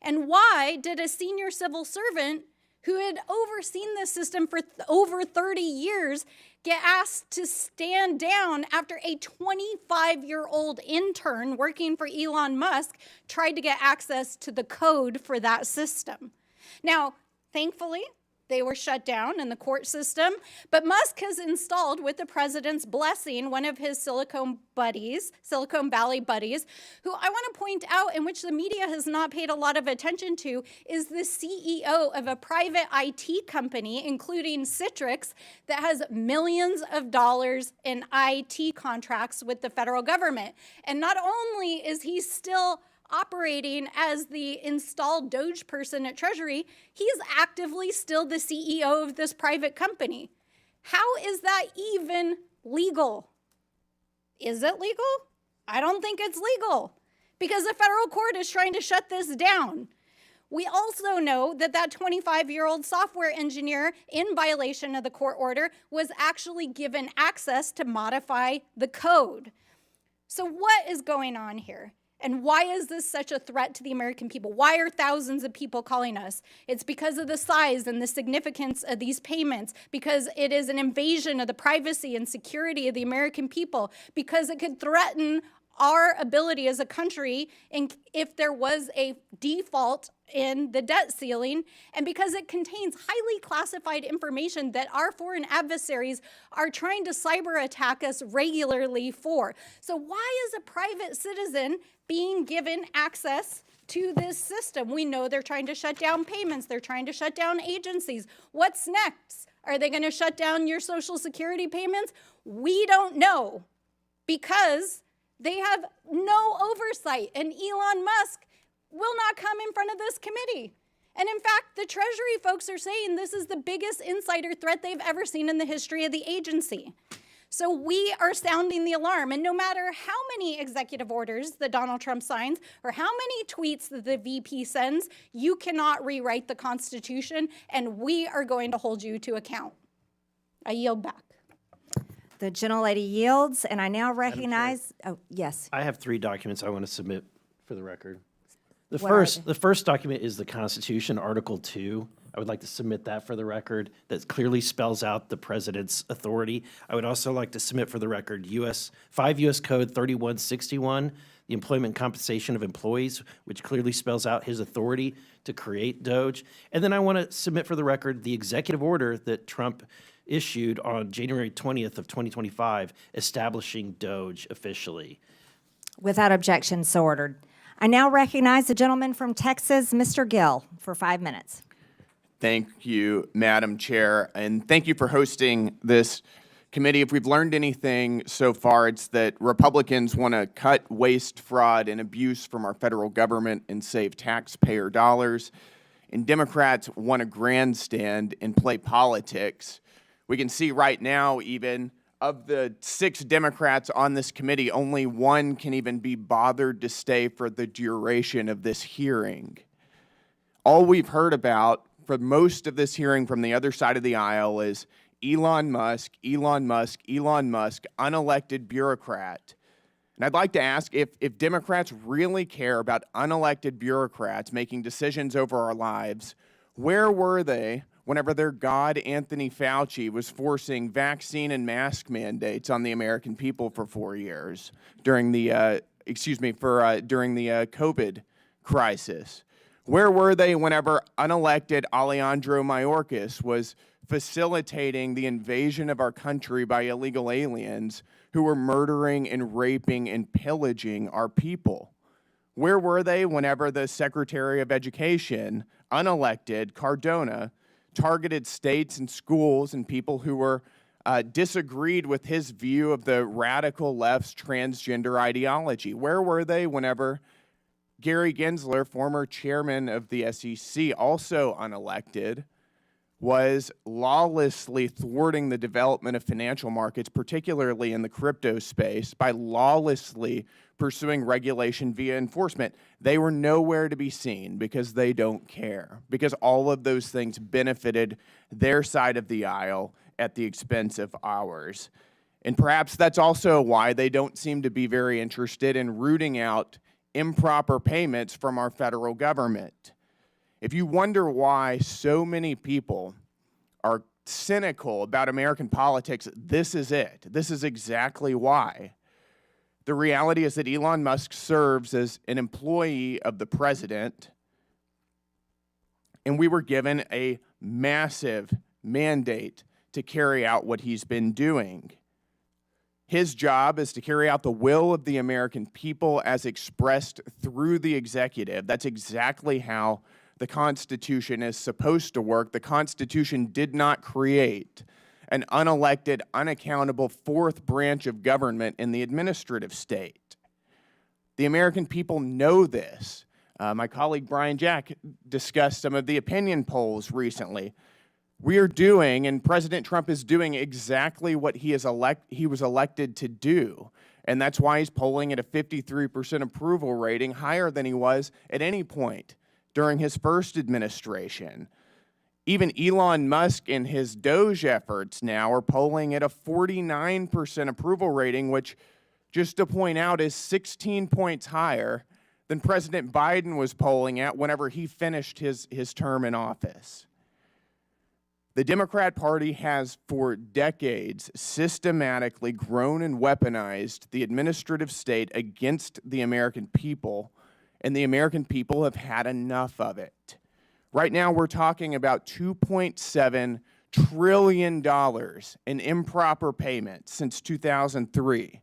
And why did a senior civil servant who had overseen this system for over 30 years get asked to stand down after a 25-year-old intern working for Elon Musk tried to get access to the code for that system? Now, thankfully, they were shut down in the court system, but Musk has installed, with the president's blessing, one of his Silicon Valley buddies, who I want to point out, in which the media has not paid a lot of attention to, is the CEO of a private IT company, including Citrix, that has millions of dollars in IT contracts with the federal government. And not only is he still operating as the installed Doge person at Treasury, he's actively still the CEO of this private company. How is that even legal? Is it legal? I don't think it's legal, because the federal court is trying to shut this down. We also know that that 25-year-old software engineer, in violation of the court order, was actually given access to modify the code. So what is going on here? And why is this such a threat to the American people? Why are thousands of people calling us? It's because of the size and the significance of these payments, because it is an invasion of the privacy and security of the American people, because it could threaten our ability as a country if there was a default in the debt ceiling, and because it contains highly classified information that our foreign adversaries are trying to cyber attack us regularly for. So why is a private citizen being given access to this system? We know they're trying to shut down payments. They're trying to shut down agencies. What's next? Are they going to shut down your Social Security payments? We don't know, because they have no oversight, and Elon Musk will not come in front of this committee. And in fact, the Treasury folks are saying this is the biggest insider threat they've ever seen in the history of the agency. So we are sounding the alarm, and no matter how many executive orders that Donald Trump signs or how many tweets that the VP sends, you cannot rewrite the Constitution, and we are going to hold you to account. I yield back. The gentlelady yields, and I now recognize, oh, yes. I have 3 documents I want to submit for the record. The What are first document is the Constitution, Article 2. I would like to submit that for the record. That clearly spells out the president's authority. I would also like to submit for the record 5 U.S. Code 3161, the employment compensation of employees, which clearly spells out his authority to create DOGE. And then I want to submit for the record the executive order that Trump issued on January 20th of 2025, establishing DOGE officially. Without objection, so ordered. I now recognize the gentleman from Texas, Mr. Gill, for 5 minutes. Thank you, Madam Chair, and thank you for hosting this committee. If we've learned anything so far, it's that Republicans want to cut waste, fraud, and abuse from our federal government and save taxpayer dollars, and Democrats want to grandstand and play politics. We can see right now, even, of the 6 Democrats on this committee, only 1 can even be bothered to stay for the duration of this hearing. All we've heard about for most of this hearing from the other side of the aisle is Elon Musk, Elon Musk, Elon Musk, unelected bureaucrat. And I'd like to ask if Democrats really care about unelected bureaucrats making decisions over our lives, where were they whenever their god, Anthony Fauci, was forcing vaccine and mask mandates on the American people for 4 years during the, during the COVID crisis? Where were they whenever unelected Alejandro Mayorkas was facilitating the invasion of our country by illegal aliens who were murdering and raping and pillaging our people? Where were they whenever the Secretary of Education, unelected Cardona, targeted states and schools and people who were disagreed with his view of the radical left's transgender ideology? Where were they whenever Gary Gensler, former chairman of the SEC, also unelected, was lawlessly thwarting the development of financial markets, particularly in the crypto space, by lawlessly pursuing regulation via enforcement? They were nowhere to be seen because they don't care, because all of those things benefited their side of the aisle at the expense of ours. And perhaps that's also why they don't seem to be very interested in rooting out improper payments from our federal government. If you wonder why so many people are cynical about American politics, this is it. This is exactly why. The reality is that Elon Musk serves as an employee of the president, and we were given a massive mandate to carry out what he's been doing. His job is to carry out the will of the American people as expressed through the executive. That's exactly how the Constitution is supposed to work. The Constitution did not create an unelected, unaccountable 4th branch of government in the administrative state. The American people know this. My colleague Brian Jack discussed some of the opinion polls recently. We are doing, and President Trump is doing, exactly what he was elected to do. And that's why he's polling at a 53% approval rating, higher than he was at any point during his first administration. Even Elon Musk and his DOGE efforts now are polling at a 49% approval rating, which, just to point out, is 16 points higher than President Biden was polling at whenever he finished his term in office. The Democrat Party has for decades systematically grown and weaponized the administrative state against the American people, and the American people have had enough of it. Right now, we're talking about $2.7 trillion in improper payments since 2003.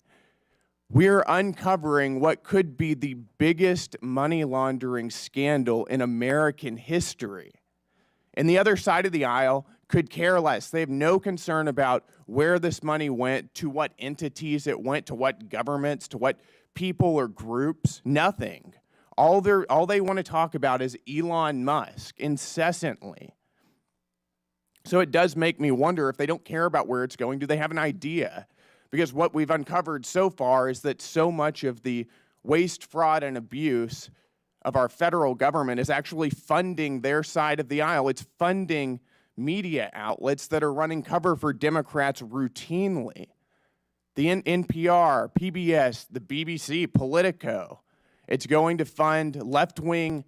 We're uncovering what could be the biggest money laundering scandal in American history. And the other side of the aisle could care less. They have no concern about where this money went, to what entities it went, to what governments, to what people or groups, nothing. All they want to talk about is Elon Musk incessantly. So it does make me wonder, if they don't care about where it's going, do they have an idea? Because what we've uncovered so far is that so much of the waste, fraud, and abuse of our federal government is actually funding their side of the aisle. It's funding media outlets that are running cover for Democrats routinely. The NPR, PBS, the BBC, Politico. It's going to fund left-wing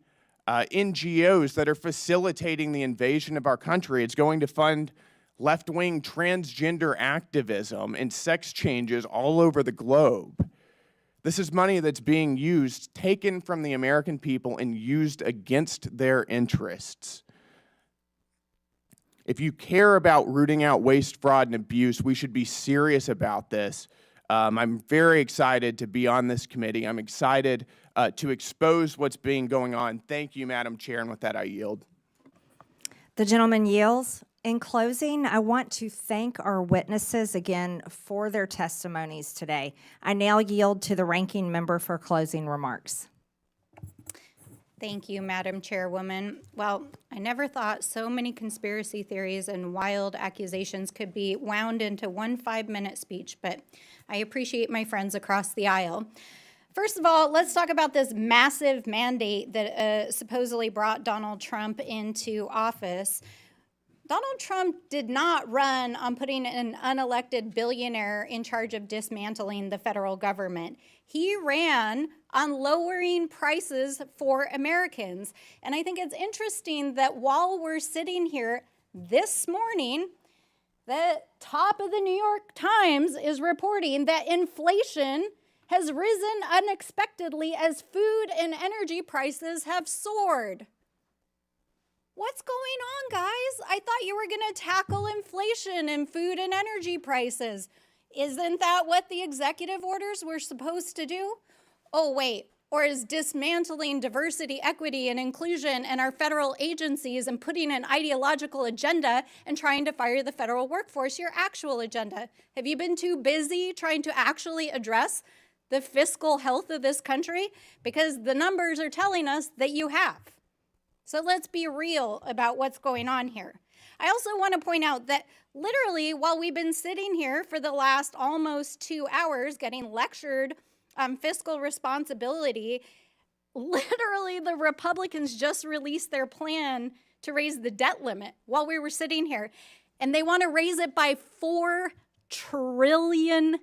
NGOs that are facilitating the invasion of our country. It's going to fund left-wing transgender activism and sex changes all over the globe. This is money that's being used, taken from the American people and used against their interests. If you care about rooting out waste, fraud, and abuse, we should be serious about this. I'm very excited to be on this committee. I'm excited to expose what's being going on. Thank you, Madam Chair, and with that, I yield. The gentleman yields. In closing, I want to thank our witnesses again for their testimonies today. I now yield to the ranking member for closing remarks. Thank you, Madam Chairwoman. Well, I never thought so many conspiracy theories and wild accusations could be wound into one 5-minute speech, but I appreciate my friends across the aisle. First of all, let's talk about this massive mandate that supposedly brought Donald Trump into office. Donald Trump did not run on putting an unelected billionaire in charge of dismantling the federal government. He ran on lowering prices for Americans. And I think it's interesting that while we're sitting here this morning, the top of the New York Times is reporting that inflation has risen unexpectedly as food and energy prices have soared. What's going on, guys? I thought you were going to tackle inflation and food and energy prices. Isn't that what the executive orders were supposed to do? Oh, wait. Or is dismantling diversity, equity, and inclusion in our federal agencies and putting an ideological agenda and trying to fire the federal workforce your actual agenda? Have you been too busy trying to actually address the fiscal health of this country? Because the numbers are telling us that you have. So let's be real about what's going on here. I also want to point out that literally while we've been sitting here for the last almost 2 hours getting lectured on fiscal responsibility, literally the Republicans just released their plan to raise the debt limit while we were sitting here. And they want to raise it by $4 trillion.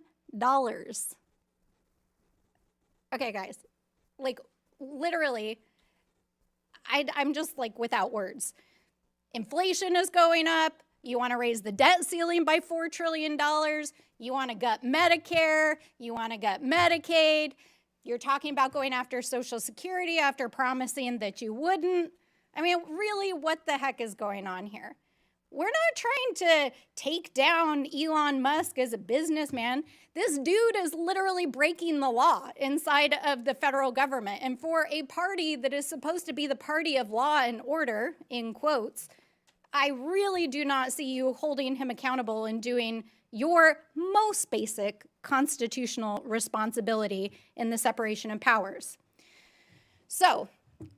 Okay, guys, like literally, I'm just like without words. Inflation is going up. You want to raise the debt ceiling by $4 trillion. You want to gut Medicare. You want to gut Medicaid. You're talking about going after Social Security after promising that you wouldn't. I mean, really, what the heck is going on here? We're not trying to take down Elon Musk as a businessman. This dude is literally breaking the law inside of the federal government. And for a party that is supposed to be the party of law and order, in quotes, I really do not see you holding him accountable and doing your most basic constitutional responsibility in the separation of powers. So,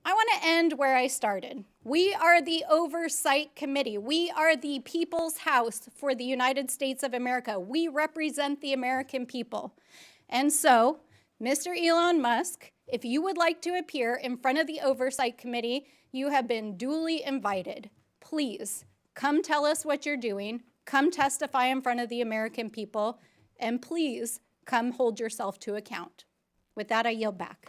I want to end where I started. We are the Oversight Committee. We are the People's House for the United States of America. We represent the American people. And so, Mr. Elon Musk, if you would like to appear in front of the Oversight Committee, you have been duly invited. Please, come tell us what you're doing. Come testify in front of the American people. And please, come hold yourself to account. With that, I yield back.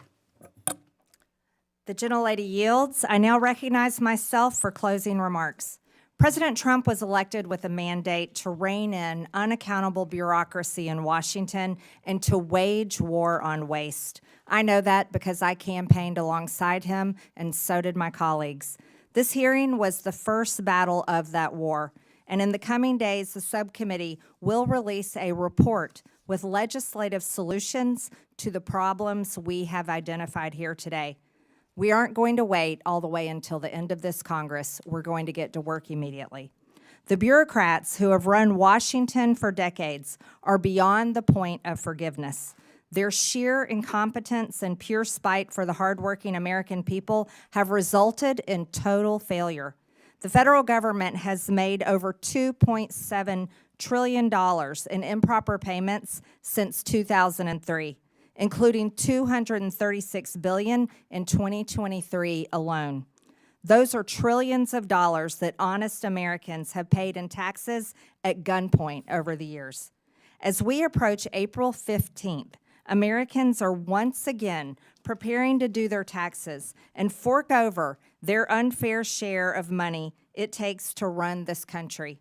The gentlelady yields. I now recognize myself for closing remarks. President Trump was elected with a mandate to rein in unaccountable bureaucracy in Washington and to wage war on waste. I know that because I campaigned alongside him, and so did my colleagues. This hearing was the first battle of that war, and in the coming days, the subcommittee will release a report with legislative solutions to the problems we have identified here today. We aren't going to wait all the way until the end of this Congress. We're going to get to work immediately. The bureaucrats who have run Washington for decades are beyond the point of forgiveness. Their sheer incompetence and pure spite for the hardworking American people have resulted in total failure. The federal government has made over $2.7 trillion in improper payments since 2003. Including $236 billion in 2023 alone. Those are trillions of dollars that honest Americans have paid in taxes at gunpoint over the years. As we approach April 15th, Americans are once again preparing to do their taxes and fork over their unfair share of money it takes to run this country.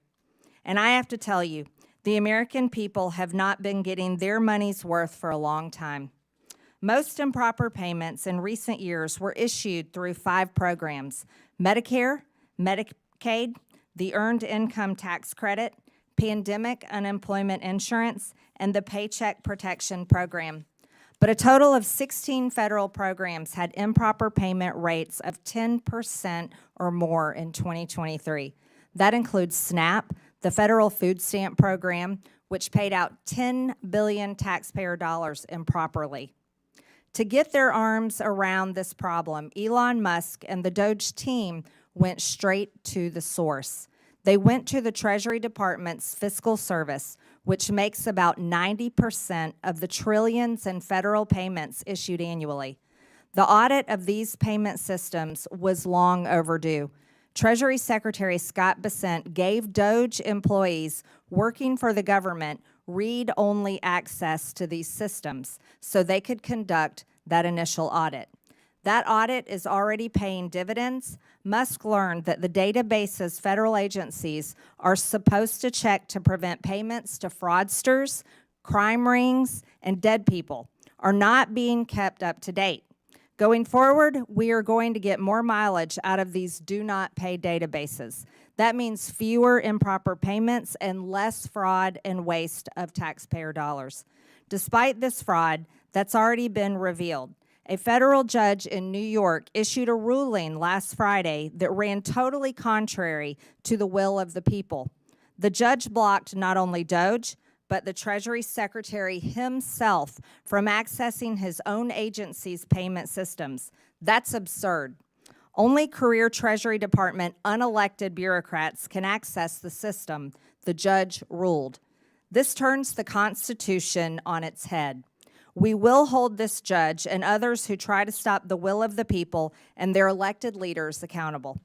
And I have to tell you, the American people have not been getting their money's worth for a long time. Most improper payments in recent years were issued through 5 programs: Medicare, Medicaid, the Earned Income Tax Credit, Pandemic Unemployment Insurance, and the Paycheck Protection Program. But a total of 16 federal programs had improper payment rates of 10% or more in 2023. That includes SNAP, the federal food stamp program, which paid out $10 billion taxpayer dollars improperly. To get their arms around this problem, Elon Musk and the Doge team went straight to the source. They went to the Treasury Department's Fiscal Service, which makes about 90% of the trillions in federal payments issued annually. The audit of these payment systems was long overdue. Treasury Secretary Scott Bessent gave Doge employees working for the government read-only access to these systems so they could conduct that initial audit. That audit is already paying dividends. Musk learned that the databases federal agencies are supposed to check to prevent payments to fraudsters, crime rings, and dead people are not being kept up to date. Going forward, we are going to get more mileage out of these do not pay databases. That means fewer improper payments and less fraud and waste of taxpayer dollars. Despite this fraud that's already been revealed, a federal judge in New York issued a ruling last Friday that ran totally contrary to the will of the people. The judge blocked not only Doge, but the Treasury Secretary himself from accessing his own agency's payment systems. That's absurd. Only career Treasury Department unelected bureaucrats can access the system, the judge ruled. This turns the Constitution on its head. We will hold this judge and others who try to stop the will of the people and their elected leaders accountable.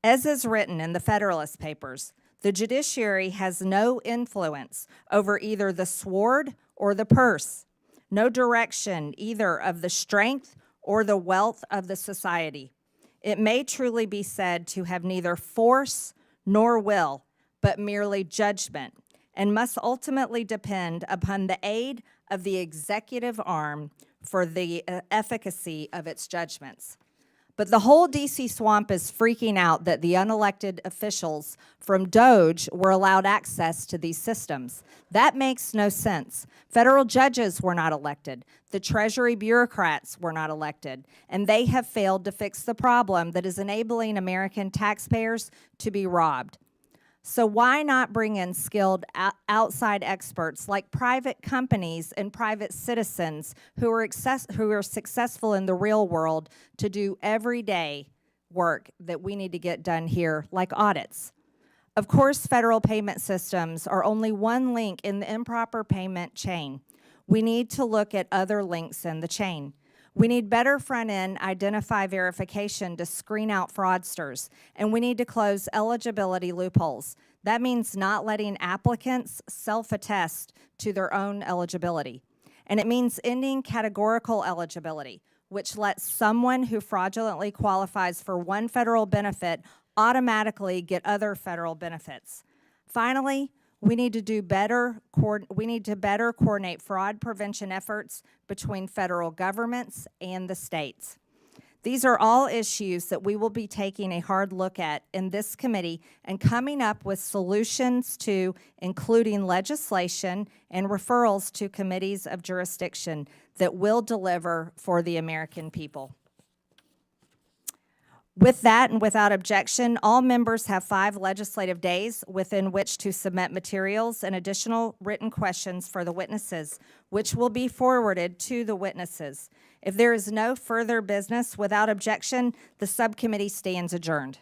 As is written in the Federalist Papers, the judiciary has no influence over either the sword or the purse, no direction either of the strength or the wealth of the society. It may truly be said to have neither force nor will, but merely judgment, and must ultimately depend upon the aid of the executive arm for the efficacy of its judgments. But the whole DC swamp is freaking out that the unelected officials from Doge were allowed access to these systems. That makes no sense. Federal judges were not elected. The Treasury bureaucrats were not elected. And they have failed to fix the problem that is enabling American taxpayers to be robbed. So why not bring in skilled outside experts like private companies and private citizens who are successful in the real world to do everyday work that we need to get done here, like audits? Of course, federal payment systems are only one link in the improper payment chain. We need to look at other links in the chain. We need better front-end identify verification to screen out fraudsters, and we need to close eligibility loopholes. That means not letting applicants self-attest to their own eligibility. And it means ending categorical eligibility, which lets someone who fraudulently qualifies for one federal benefit automatically get other federal benefits. Finally, we need to better coordinate fraud prevention efforts between federal governments and the states. These are all issues that we will be taking a hard look at in this committee and coming up with solutions to, including legislation and referrals to committees of jurisdiction that will deliver for the American people. With that and without objection, all members have 5 legislative days within which to submit materials and additional written questions for the witnesses, which will be forwarded to the witnesses. If there is no further business, without objection, the subcommittee stands adjourned.